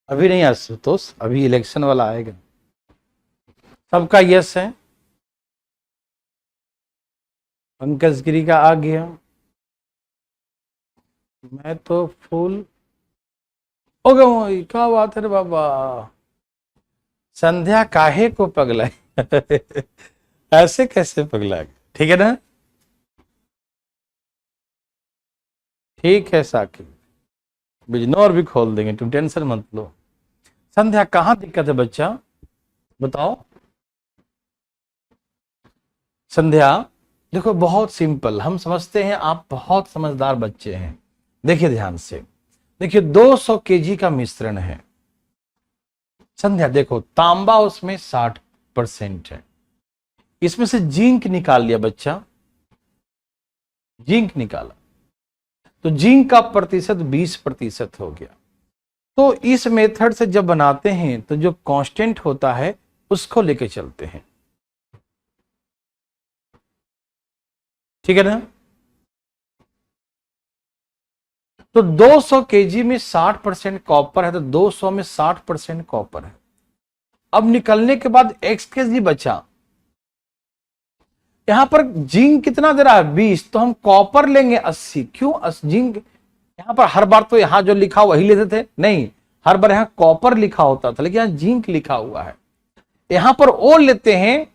अभी नहीं आशुतोष, अभी इलेक्शन वाला आएगा। सबका यस है? पंकज गिरी का आ गया? मैं तो फुल हो गया। क्या बात है रे बाबा, संध्या काहे को पगला ऐसे कैसे पगला? ठीक है ना? ठीक है साकिब, बिजनौर भी खोल देंगे, तुम टेंशन मत लो। संध्या कहां दिक्कत है बच्चा, बताओ। संध्या देखो, बहुत सिंपल, हम समझते हैं आप बहुत समझदार बच्चे हैं। देखिए ध्यान से, देखिए 200 केजी का मिश्रण है। संध्या देखो, तांबा उसमें 60% है, इसमें से जिंक निकाल लिया बच्चा, जिंक निकाला, तो जिंक का प्रतिशत 20% हो गया। तो इस मेथड से जब बनाते हैं तो जो कांस्टेंट होता है उसको लेके चलते हैं। ठीक है ना? तो 200 केजी में 60% कॉपर है, तो 200 में 60% कॉपर है। अब निकलने के बाद एक्स केजी बचा, यहां पर जिंक कितना दे रहा है? 20, तो हम कॉपर लेंगे 80। क्यों? जिंक यहां पर हर बार तो यहां जो लिखा वही लेते थे नहीं, हर बार यहां कॉपर लिखा होता था, लेकिन यहां जिंक लिखा हुआ है। यहां पर ओ लेते हैं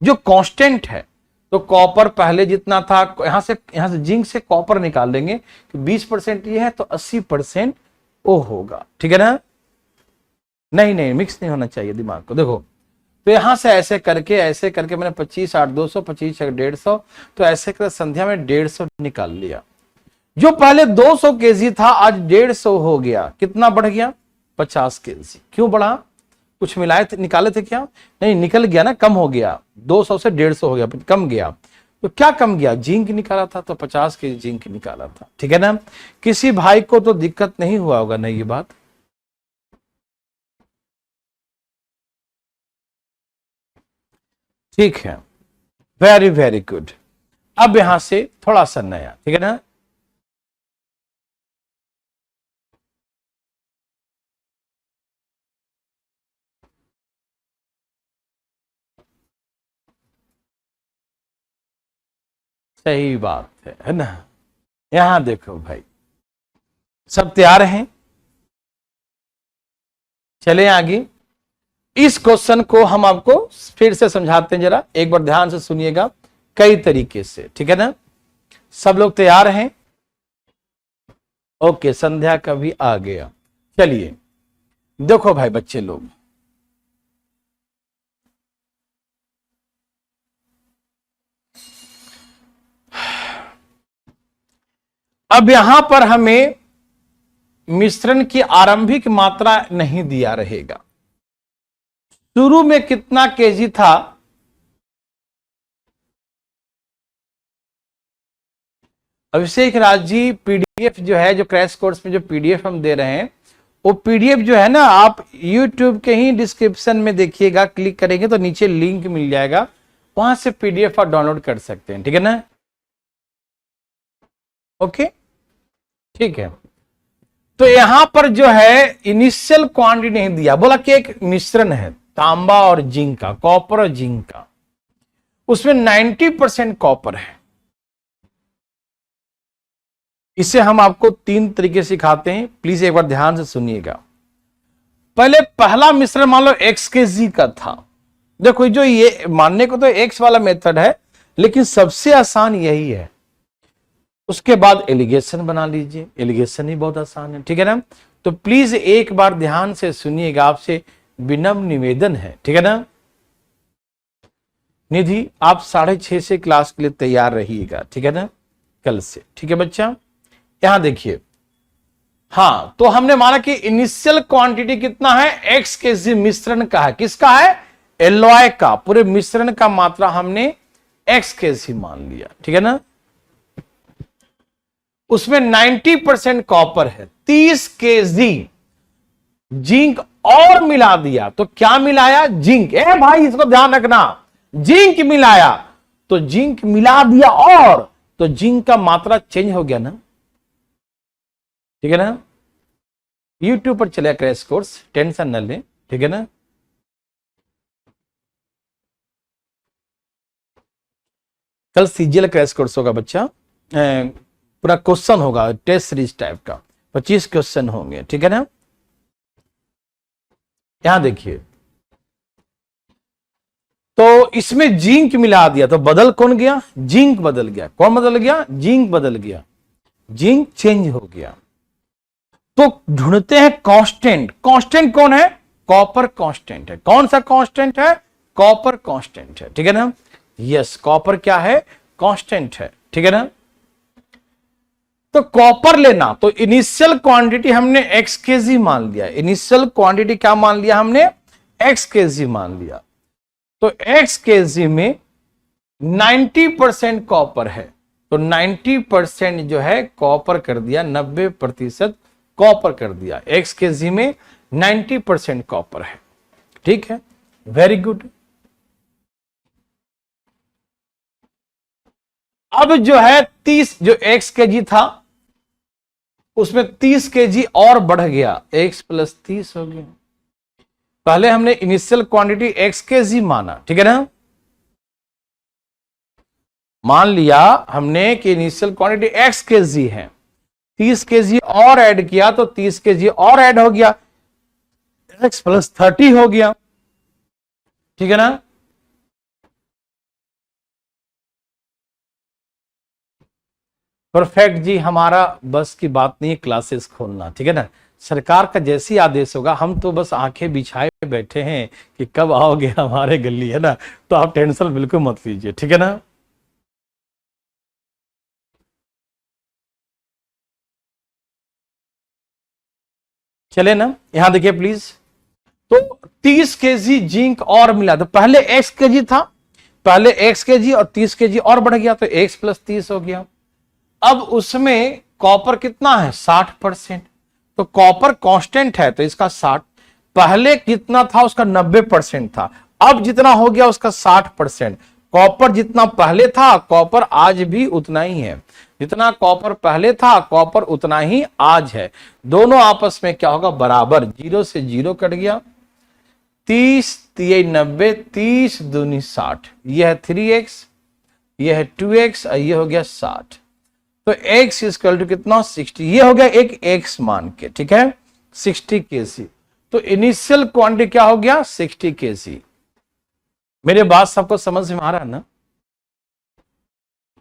जो कांस्टेंट है, तो कॉपर पहले जितना था, यहां से जिंक से कॉपर निकाल देंगे, कि 20% ये है तो 80% ओ होगा। ठीक है ना? नहीं नहीं, मिक्स नहीं होना चाहिए दिमाग को। देखो, तो यहां से ऐसे करके मैंने 25 8 200, 25 150, तो ऐसे कर संध्या में 150 निकाल लिया। जो पहले 200 केजी था आज 150 हो गया। कितना बढ़ गया? 50 केजी। क्यों बढ़ा? कुछ मिलाए थे, निकाले थे क्या? नहीं, निकल गया ना, कम हो गया, 200 से 150 हो गया, कम गया। तो क्या कम गया? जिंक निकाला था, तो 50 केजी जिंक निकाला था। ठीक है ना? किसी भाई को तो दिक्कत नहीं हुआ होगा ना ये बात? ठीक है, वेरी वेरी गुड। अब यहां से थोड़ा सा नया, ठीक है ना? सही बात है ना? यहां देखो भाई, सब तैयार हैं? चले आगे। इस क्वेश्चन को हम आपको फिर से समझाते हैं, जरा एक बार ध्यान से सुनिएगा, कई तरीके से। ठीक है ना? सब लोग तैयार हैं? ओके, संध्या का भी आ गया। चलिए देखो भाई बच्चे लोग, अब यहां पर हमें मिश्रण की आरंभिक मात्रा नहीं दिया रहेगा। शुरू में कितना केजी था, अभिषेक राज जी, पीडीएफ जो है, जो क्रैश कोर्स में जो पीडीएफ हम दे रहे हैं, वो पीडीएफ जो है ना, आप यूट्यूब के ही डिस्क्रिप्शन में देखिएगा, क्लिक करेंगे तो नीचे लिंक मिल जाएगा, वहां से पीडीएफ आप डाउनलोड कर सकते हैं, ठीक है ना। ओके, ठीक है। तो यहां पर जो है इनिशियल क्वांटिटी नहीं दिया, बोला कि एक मिश्रण है तांबा और जिंक का, कॉपर और जिंक का, उसमें 90% कॉपर है। इसे हम आपको 3 तरीके सिखाते हैं, प्लीज एक बार ध्यान से सुनिएगा। पहले पहला मिश्रण मान लो x kg का था। देखो, जो ये मानने को तो x वाला मेथड है, लेकिन सबसे आसान यही है। उसके बाद एलिगेशन बना लीजिए, एलिगेशन ही बहुत आसान है, ठीक है ना। तो प्लीज एक बार ध्यान से सुनिएगा, आपसे विनम्र निवेदन है, ठीक है ना। निधि, आप 6:30 से क्लास के लिए तैयार रहिएगा, ठीक है ना, कल से, ठीक है बच्चा। यहां देखिए, हाँ, तो हमने माना कि इनिशियल क्वांटिटी कितना है, x kg मिश्रण का है। किसका है? एलॉय का। पूरे मिश्रण का मात्रा हमने x kg मान लिया, ठीक है ना। उसमें 90% कॉपर है, 30 kg जिंक और मिला दिया। तो क्या मिलाया? जिंक। ए भाई, इसको ध्यान रखना, जिंक मिलाया, तो जिंक मिला दिया, और तो जिंक का मात्रा चेंज हो गया ना, ठीक है ना। यूट्यूब पर चले क्रैश कोर्स, टेंशन न लें, ठीक है ना। कल सीजीएल क्रैश कोर्स होगा बच्चा, पूरा क्वेश्चन होगा, टेस्ट सीरीज टाइप का, 25 क्वेश्चन होंगे, ठीक है ना। यहां देखिए, तो इसमें जिंक मिला दिया, तो बदल कौन गया? जिंक बदल गया। कौन बदल गया? जिंक बदल गया, जिंक चेंज हो गया। तो ढूंढते हैं कांस्टेंट। कांस्टेंट कौन है? कॉपर कांस्टेंट है। कौन सा कांस्टेंट है? कॉपर कांस्टेंट है, ठीक है ना। यस, कॉपर क्या है? कांस्टेंट है, ठीक है ना। तो कॉपर लेना, तो इनिशियल क्वांटिटी हमने x kg मान लिया। इनिशियल क्वांटिटी क्या मान लिया हमने? x kg मान लिया। तो x kg में 90% कॉपर है, तो 90% जो है कॉपर कर दिया, 90% कॉपर कर दिया। x kg में 90% कॉपर है, ठीक है, वेरी गुड। अब जो है 30, जो x kg था उसमें 30 kg और बढ़ गया, x + 30 हो गया। पहले हमने इनिशियल क्वांटिटी x kg माना, ठीक है ना। मान लिया हमने कि इनिशियल क्वांटिटी x kg है, 30 kg और ऐड किया, तो 30 kg और ऐड हो गया, x + 30 हो गया, ठीक है ना। परफेक्ट जी, हमारा बस की बात नहीं है क्लासेस खोलना, ठीक है ना। सरकार का जैसी आदेश होगा, हम तो बस आंखें बिछाए बैठे हैं कि कब आओगे हमारे गली, है ना। तो आप टेंशन बिल्कुल मत लीजिए, ठीक है ना। चले ना, यहां देखिए प्लीज। तो 30 kg जिंक और मिला, तो पहले x kg था, पहले x kg और 30 kg और बढ़ गया, तो x + 30 हो गया। अब उसमें कॉपर कितना है? 60%। तो कॉपर कांस्टेंट है, तो इसका 60। पहले कितना था? उसका 90% था। अब जितना हो गया उसका 60%। कॉपर जितना पहले था, कॉपर आज भी उतना ही है। जितना कॉपर पहले था, कॉपर उतना ही आज है। दोनों आपस में क्या होगा? बराबर। 0 से 0 कट गया, 30 3 90, 30 दूनी 60। यह है 3x, यह है 2x, और यह हो गया 60। तो x = कितना? 60। ये हो गया एक x मान के, ठीक है, 60 kg। तो इनिशियल क्वांटिटी क्या हो गया? 60 kg। मेरे बात सबको समझ में आ रहा है ना?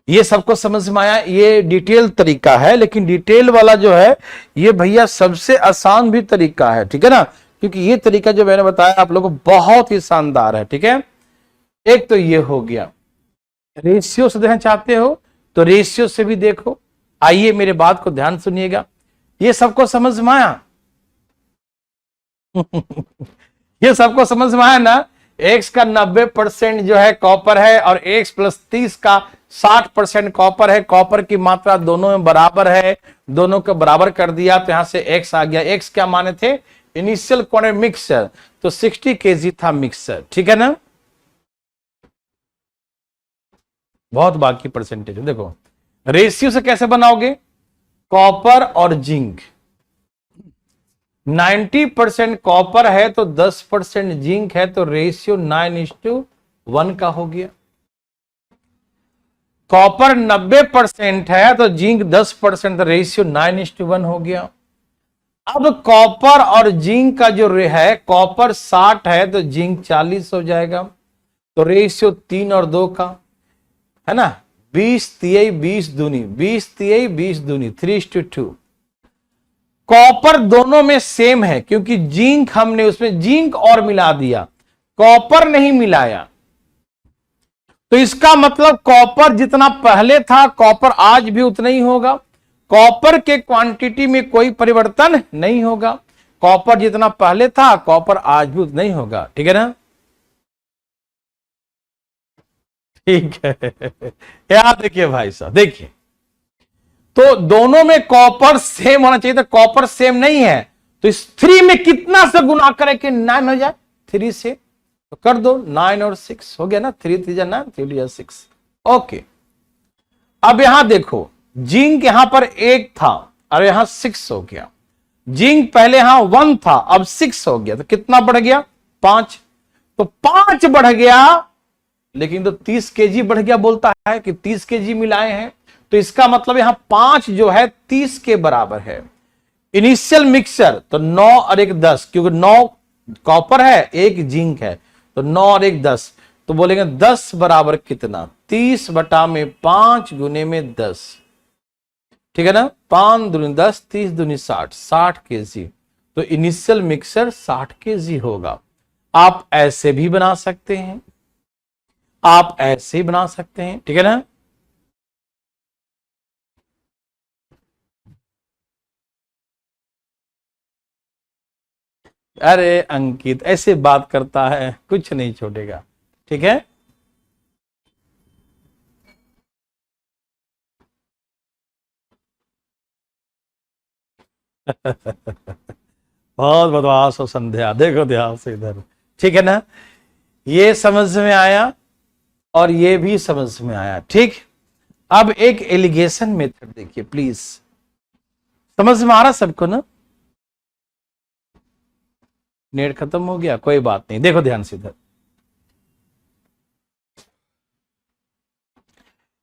ये सबको समझ में आया? ये डिटेल तरीका है, लेकिन डिटेल वाला जो है ये भैया सबसे आसान भी तरीका है, ठीक है ना। क्योंकि ये तरीका जो मैंने बताया आप लोगों को बहुत ही शानदार है, ठीक है। एक तो ये हो गया। रेशियो से देखना चाहते हो तो रेशियो से भी देखो, आइए मेरे बात को ध्यान सुनिएगा, ये सबको समझ में आया? ये सबको समझ में आया ना? X का 90% जो है कॉपर है और X प्लस 30 का 60% कॉपर है। कॉपर की मात्रा दोनों में बराबर है, दोनों को बराबर कर दिया तो यहां से X आ गया। X क्या माने थे? इनिशियल क्वांटिटी मिक्सचर, तो 60 केजी था मिक्सचर, ठीक है ना? बहुत बाकी परसेंटेज। देखो रेशियो से कैसे बनाओगे? कॉपर और जिंक, 90% कॉपर है तो 10% जिंक है, तो रेशियो 9:1 का हो गया। कॉपर 90% है तो जिंक 10%, तो रेशियो 9:1 हो गया। अब कॉपर और जिंक का जो है, कॉपर 60 है तो जिंक 40 हो जाएगा, तो रेशियो 3 और 2 का है ना। 20 तिहाई 20 दूनी, 20 तिहाई 20 दूनी, 3:2। कॉपर दोनों में सेम है क्योंकि जिंक हमने उसमें जिंक और मिला दिया, कॉपर नहीं मिलाया। तो इसका मतलब कॉपर जितना पहले था, कॉपर आज भी उतना ही होगा। कॉपर के क्वांटिटी में कोई परिवर्तन नहीं होगा। कॉपर जितना पहले था, कॉपर आज भी उतना ही होगा, ठीक है ना? ठीक है। याद देखिए भाई साहब, देखिए तो दोनों में कॉपर सेम होना चाहिए, तो कॉपर सेम नहीं है, तो इस 3 में कितना से गुना करें कि 9 हो जाए? 3 से, तो कर दो 9 और 6 हो गया ना, 3 3 9, 3 6। ओके, अब यहां देखो जिंक यहां पर 1 था और यहां 6 हो गया। जिंक पहले यहां 1 था, अब 6 हो गया, तो कितना बढ़ गया? 5। तो 5 बढ़ गया, लेकिन तो 30 केजी बढ़ गया, बोलता है कि 30 केजी मिलाए हैं, तो इसका मतलब यहां 5 जो है 30 के बराबर है। इनिशियल मिक्सचर तो 9 और 1 10, क्योंकि 9 कॉपर है 1 जिंक है, तो 9 और 1 10, तो बोलेंगे 10 बराबर कितना? 30 बटा में 5 गुने में 10, ठीक है ना? 5 दूनी 10, 30 दूनी 60, 60 केजी। तो इनिशियल मिक्सचर 60 केजी होगा। आप ऐसे भी बना सकते हैं, आप ऐसे ही बना सकते हैं, ठीक है ना? अरे अंकित ऐसे बात करता है, कुछ नहीं छोड़ेगा, ठीक है? बहुत बदमाश हो संध्या, देखो ध्यान से इधर, ठीक है ना? ये समझ में आया और ये भी समझ में आया, ठीक। अब एक एलिगेशन मेथड देखिए प्लीज, समझ में आ रहा सबको ना? नेट खत्म हो गया, कोई बात नहीं, देखो ध्यान से इधर।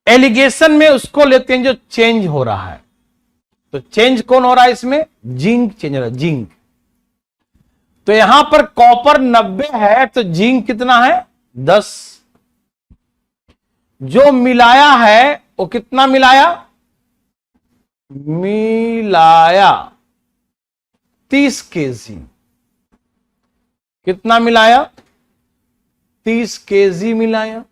एलिगेशन में उसको लेते हैं जो चेंज हो रहा है, तो चेंज कौन हो रहा है इसमें? जिंक चेंज हो रहा है, जिंक। तो यहां पर कॉपर 90 है तो जिंक कितना है? 10। जो मिलाया है वो कितना मिलाया? मिलाया 30 केजी। कितना मिलाया? 30 केजी मिलाया।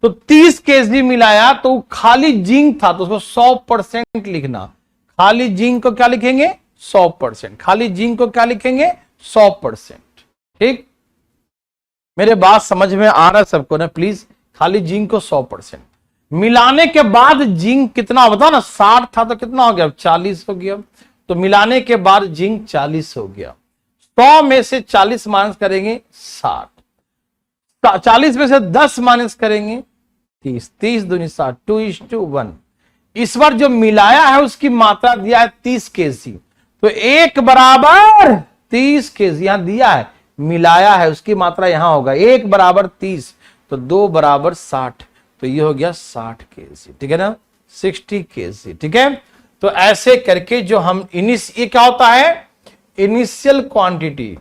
तो 30 केजी मिलाया तो खाली जिंक था, तो उसको 100% लिखना। खाली जिंक को क्या लिखेंगे? 100%। खाली जिंक को क्या लिखेंगे? 100%। ठीक, मेरे बात समझ में आ रहा है सबको ना? प्लीज, खाली जिंक को 100%। मिलाने के बाद जिंक कितना बता ना, 60 था तो कितना हो गया? 40 हो गया। तो मिलाने के बाद जिंक 40 हो गया। 100 में से 40 माइनस करेंगे 60, 40 में से 10 माइनस करेंगे 30, 30 दूनी 60, 2:1। इस बार जो मिलाया है उसकी मात्रा दिया है 30 केजी, तो 1 बराबर 30 केजी यहां दिया है, मिलाया है उसकी मात्रा यहां होगा 1 बराबर 30, तो 2 बराबर 60, तो ये हो गया 60 केजी, ठीक है ना? 60 केजी, ठीक है? तो ऐसे करके जो हम ये क्या होता है? इनिशियल क्वांटिटी,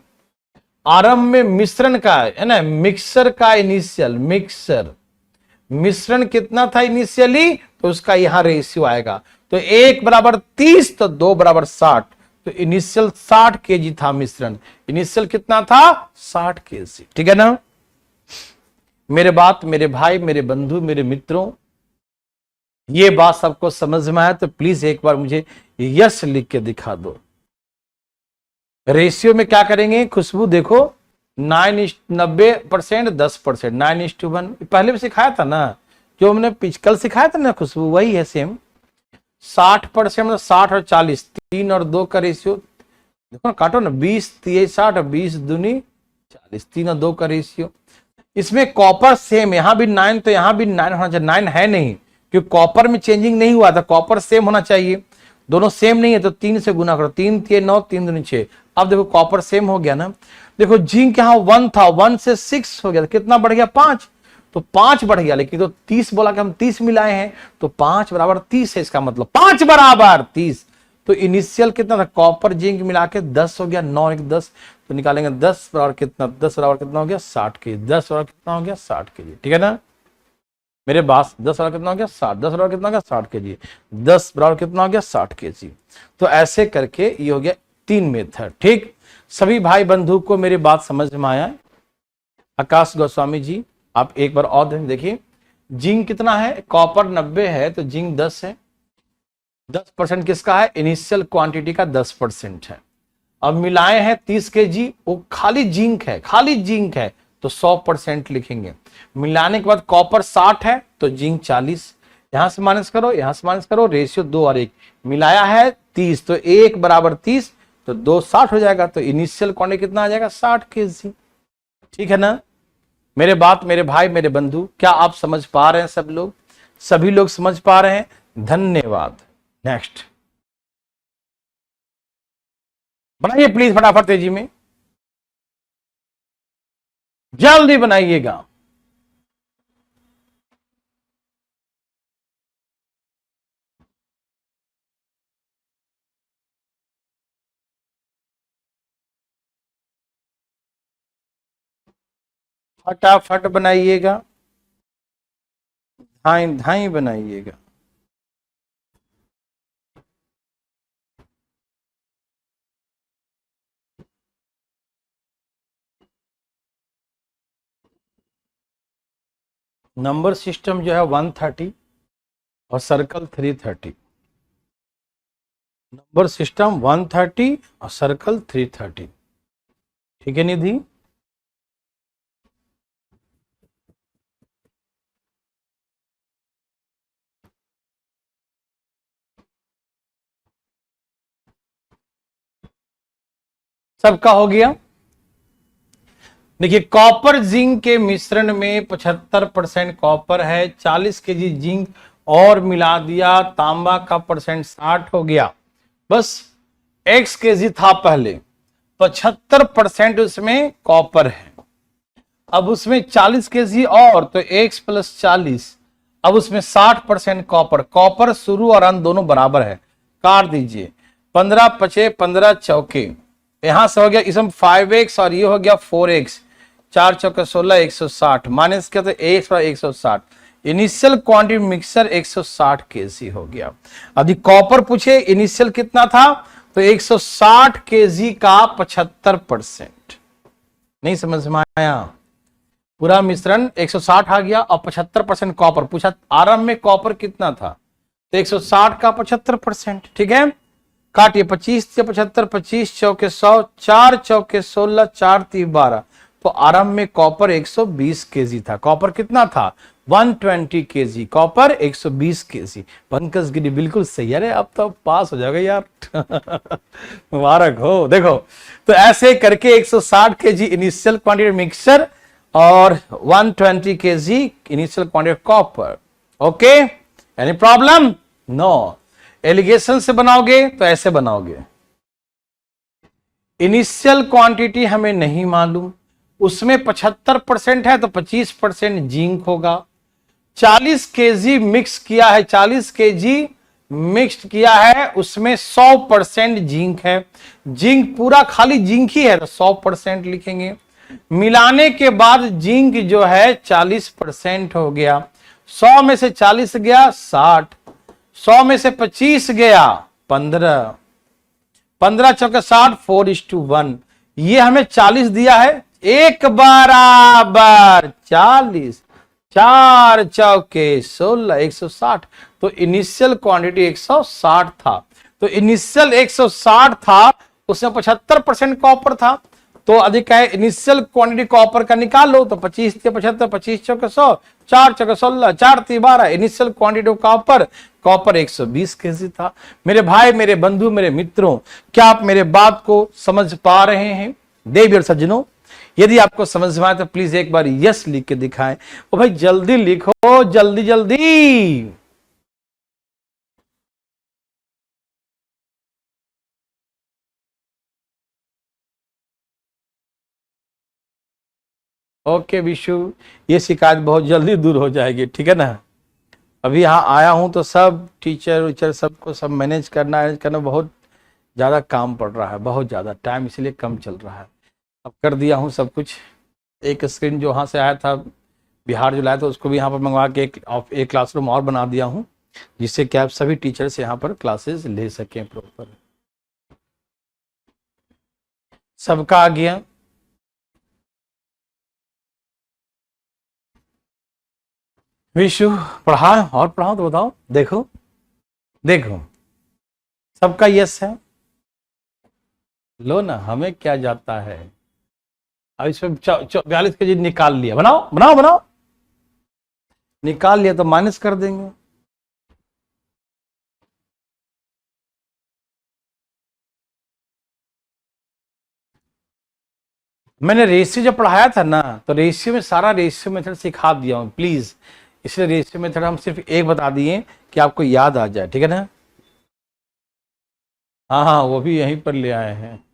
आरंभ में मिश्रण का है ना, मिक्सर का इनिशियल, मिश्रण कितना था इनिशियली, तो उसका यहां रेशियो आएगा। तो 1 बराबर 30 तो 2 बराबर 60, तो इनिशियल 60 केजी था मिश्रण। इनिशियल कितना था? 60 केजी, ठीक है ना? मेरे बात, मेरे भाई, मेरे बंधु, मेरे मित्रों, ये बात सबको समझ में आया तो प्लीज एक बार मुझे यस लिख के दिखा दो। रेशियो में क्या करेंगे खुशबू, देखो 90% 10%, 9:1 पहले भी सिखाया था ना, जो हमने कल सिखाया था ना खुशबू, वही है सेम। 60% मतलब 60 और 40, 3 और 2 का रेशियो, देखो ना काटो ना, 20 3 60 और 20 दूनी 40, 3 और 2 का रेशियो। इसमें कॉपर सेम, यहां भी 9 तो यहां भी 9 होना चाहिए, 9 है नहीं क्योंकि कॉपर में चेंजिंग नहीं हुआ था, कॉपर सेम होना चाहिए, दोनों सेम नहीं है तो 3 से गुना करो, 3 3 9, 3 दूनी 6। अब देखो कॉपर सेम हो गया ना, देखो जिंक यहां 1 था, 1 से 6 हो गया, कितना बढ़ गया 5, तो 5 बढ़ गया, लेकिन तो 30 बोला कि हम 30 मिलाए हैं तो 5 बराबर 30 है, इसका मतलब 5 बराबर 30। तो इनिशियल कितना था, कॉपर जिंक मिला के 10 हो गया, 9 1 10, तो निकालेंगे 10 बराबर कितना, 10 बराबर कितना हो गया 60 के, 10 बराबर कितना हो गया 60 के जी, ठीक है ना मेरे पास, 10 बराबर कितना हो गया 60, 10 बराबर कितना हो गया 60 के जी, 10 बराबर कितना हो गया 60 के जी। तो ऐसे करके ये हो गया 3 मेथड। ठीक, सभी भाई बंधु को मेरी बात समझ में आया। आकाश गोस्वामी जी आप एक बार और देखिए, जिंक कितना है, कॉपर 90 है तो जिंक 10 है, 10% किसका है, इनिशियल क्वांटिटी का 10% है। अब मिलाए हैं 30 के जी, वो खाली जिंक है, खाली जिंक है तो 100% लिखेंगे। मिलाने के बाद कॉपर 60 है तो जिंक 40, यहां से माइनस करो यहां से माइनस करो, रेशियो 2 और 1, मिलाया है 30 तो 1 बराबर 30 तो 2 60 हो जाएगा, तो इनिशियल क्वांटिटी कितना आ जाएगा 60 केजी। ठीक है ना मेरे बात, मेरे भाई मेरे बंधु, क्या आप समझ पा रहे हैं, सब लोग, सभी लोग समझ पा रहे हैं, धन्यवाद। नेक्स्ट बनाइए प्लीज फटाफट तेजी में, जल्दी बनाइएगा। फटाफट बनाइएगा, धाई धाई बनाइएगा। नंबर सिस्टम जो है 130 और सर्कल 330, नंबर सिस्टम 130 और सर्कल 330, ठीक है निधि। सबका हो गया। देखिए कॉपर जिंक के मिश्रण में 75% कॉपर है, 40 केजी जिंक और मिला दिया, तांबा का परसेंट 60 हो गया, बस x केजी था पहले, 75% उसमें कॉपर है, अब उसमें 40 केजी और तो x प्लस 40, अब उसमें 60% कॉपर, कॉपर शुरू और अंत दोनों बराबर है, काट दीजिए, 15 पचे 15 चौके, यहां से हो गया इसमें 5x और ये हो गया 4x, 4 चौके 16 160, माइनस क्या तो x पर 160, इनिशियल क्वांटिटी मिक्सर 160 केजी हो गया। अभी कॉपर पूछे इनिशियल कितना था तो 160 केजी का 75%, नहीं समझ में आया, पूरा मिश्रण 160 आ गया और 75% कॉपर पूछा, आरंभ में कॉपर कितना था तो 160 का 75%, ठीक है काटिए, 25 से 75, 25 चौके 100, 4 चौके 16, 4 3 12, तो आरंभ में कॉपर 120 केजी था, कॉपर कितना था 120 केजी, कॉपर 120 केजी। पंकज गिरी बिल्कुल सही, अरे अब तो पास हो जाएगा यार मुबारक हो। देखो तो ऐसे करके 160 केजी इनिशियल क्वांटिटी मिक्सर और 120 KG initial quantity copper. Okay, any problem? No. Alligation से बनाओगे तो ऐसे बनाओगे, इनिशियल क्वांटिटी हमें नहीं मालूम, उसमें 75% है तो 25% जिंक होगा, 40 केजी मिक्स किया है, 40 केजी मिक्स्ड किया है, उसमें 100% जिंक है, जिंक पूरा खाली जिंक ही है तो 100% लिखेंगे, मिलाने के बाद जिंक जो है 40% हो गया, 100 में से 40 गया 60, 100 में से 25 गया 15, 15 चौके 60, 4:1, ये हमें 40 दिया है, एक बराबर 40, 4 चौके 16, 160। तो इनिशियल क्वांटिटी 160 था, तो इनिशियल 160 था, उसमें 75% कॉपर था। तो अधिक है इनिशियल क्वांटिटी कॉपर का निकाल लो, तो 25 से 75, 25 चौके 100, 4 चौके 16, 4 3 12। Initial quantity copper, copper 120 KG था। मेरे भाई, मेरे बंधु, मेरे मित्रों, क्या आप मेरे बात को समझ पा रहे हैं? देवी और सज्जनों, यदि आपको समझ में आए तो प्लीज एक बार यस लिख के दिखाएं। ओ भाई जल्दी लिखो, जल्दी जल्दी। ओके विशु, ये शिकायत बहुत जल्दी दूर हो जाएगी, ठीक है ना। अभी यहाँ आया हूं तो सब टीचर वीचर सबको सब मैनेज करना बहुत ज़्यादा काम पड़ रहा है, बहुत ज़्यादा टाइम इसलिए कम चल रहा है। अब कर दिया हूँ सब कुछ। एक स्क्रीन जो वहाँ से आया था, बिहार जो लाया था, उसको भी यहाँ पर मंगवा के एक क्लासरूम और बना दिया हूँ, जिससे कि आप सभी टीचर्स यहाँ पर क्लासेस ले सकें प्रॉपर। सबका आ गया? विशु पढ़ा और पढ़ाओ तो बताओ। देखो देखो, सबका यस है। लो ना, हमें क्या जाता है। अब इसमें 42 केजी निकाल लिया, बनाओ बनाओ बनाओ। निकाल लिया तो माइनस कर देंगे। मैंने रेशियो जब पढ़ाया था ना, तो रेशियो में सारा रेशियो मेथड सिखा दिया हूं प्लीज। इसलिए रेशियो मेथड हम सिर्फ एक बता दिए कि आपको याद आ जाए, ठीक है ना। हाँ हाँ, वो भी यहीं पर ले आए हैं।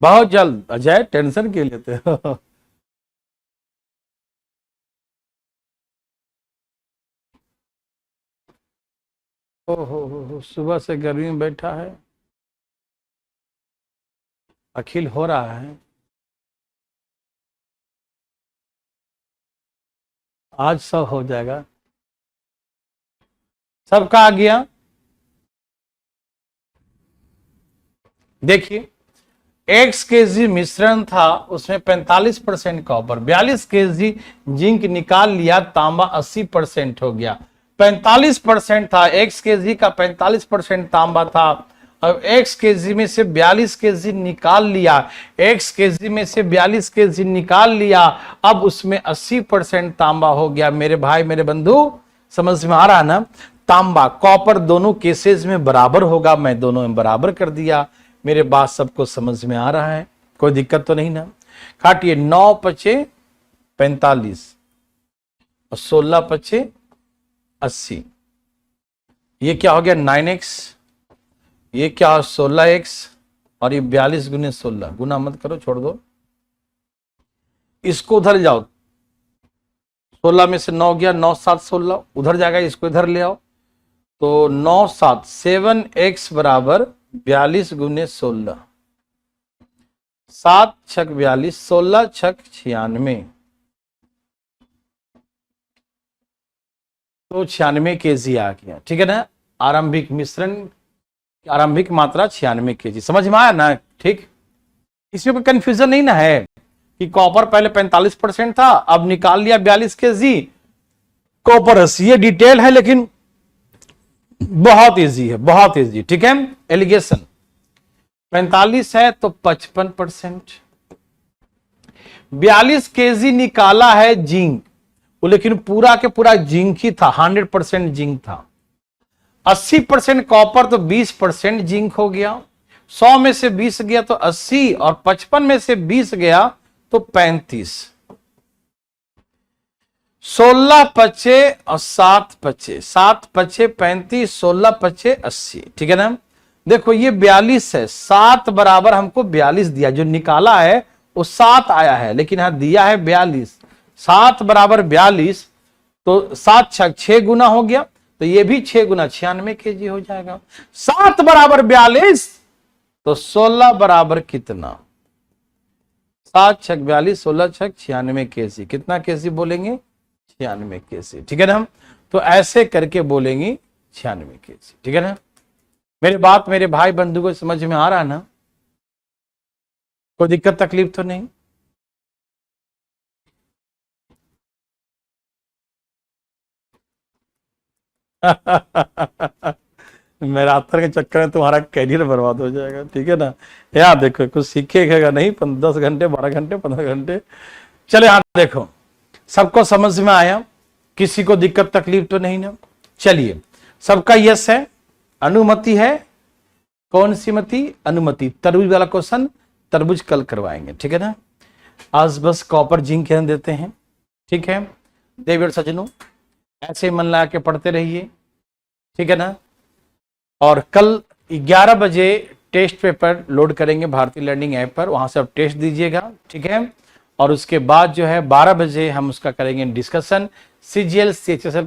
बहुत जल्द। अजय टेंशन क्यों लेते हो? सुबह से गर्मी में बैठा है। अखिल हो रहा है। आज सब हो जाएगा। सबका आ गया। देखिए, x केजी मिश्रण था, उसमें 45% कॉपर, 42 केजी जिंक निकाल लिया, तांबा 80% हो गया। 45% था x केजी का, 45% तांबा था। अब x केजी में से 42 केजी निकाल लिया, x केजी में से 42 केजी निकाल लिया, अब उसमें 80% तांबा हो गया। मेरे भाई, मेरे बंधु, समझ में आ रहा ना। तांबा कॉपर दोनों केसेस में बराबर होगा, मैं दोनों में बराबर कर दिया। मेरे बात सबको समझ में आ रहा है? कोई दिक्कत तो नहीं ना। काटिए, 9 पचे 45 और 16 पचे 80। ये क्या हो गया? 9x। ये क्या हो? 16x। और ये 42 गुने 16, गुना मत करो, छोड़ दो इसको। उधर जाओ, 16 में से 9 गया, 9 7 16, उधर जाएगा, इसको इधर ले आओ। तो 9 7 7x बराबर 42 गुने 16, 7 छक 42, 16 छक 96, तो 96 केजी आ गया, ठीक है ना। आरंभिक मिश्रण, आरंभिक मात्रा 96 केजी। समझ में आया ना? ठीक, इसमें कोई कंफ्यूजन नहीं ना है कि कॉपर पहले 45% था, अब निकाल लिया 42 केजी, कॉपर 80। ये डिटेल है लेकिन बहुत इजी है, बहुत इजी, ठीक है। एलिगेशन 45 है तो 55%। 42 केजी निकाला है जिंक, लेकिन पूरा के पूरा जिंक ही था, 100% जिंक था। 80% कॉपर तो 20% जिंक हो गया। 100 में से 20 गया तो 80, और 55 में से 20 गया तो 35। 16 पचे और 7 पचे, 7 पचे 35, 16 पचे 80, ठीक है ना। देखो ये 42 है, 7 बराबर हमको 42 दिया, जो निकाला है वो 7 आया है, लेकिन यहां दिया है 42। 7 बराबर 42, तो 7 छक 6 गुना हो गया, तो ये भी 6 गुना 96 केजी हो जाएगा। 7 बराबर 42, तो 16 बराबर कितना? 7 छक 42, 16 छक 96 केजी। कितना केजी बोलेंगे? 96 केजी, ठीक है ना। तो ऐसे करके बोलेंगे 96 केजी, ठीक है ना। मेरी बात मेरे भाई बंधु को समझ में आ रहा है ना? कोई दिक्कत तकलीफ तो नहीं? मैराथन के चक्कर में तुम्हारा कैरियर बर्बाद हो जाएगा, ठीक है ना? यार देखो, कुछ सीखेगा नहीं, 10 घंटे 12 घंटे 15 घंटे। चले, यहाँ देखो, सबको समझ में आया? किसी को दिक्कत तकलीफ तो नहीं ना? चलिए, सबका यस है, अनुमति है। कौन सी मति? अनुमति। तरबूज वाला क्वेश्चन तरबूज कल करवाएंगे, ठीक है ना? आज बस कॉपर जिंक ध्यान देते हैं, ठीक है? देवियर सजनों, ऐसे मन लगा के पढ़ते रहिए, ठीक है ना? और कल 11 बजे टेस्ट पेपर लोड करेंगे भारतीय लर्निंग ऐप पर, वहां से आप टेस्ट दीजिएगा, ठीक है? और उसके बाद जो है 12 बजे हम उसका करेंगे डिस्कशन, CGL CHSL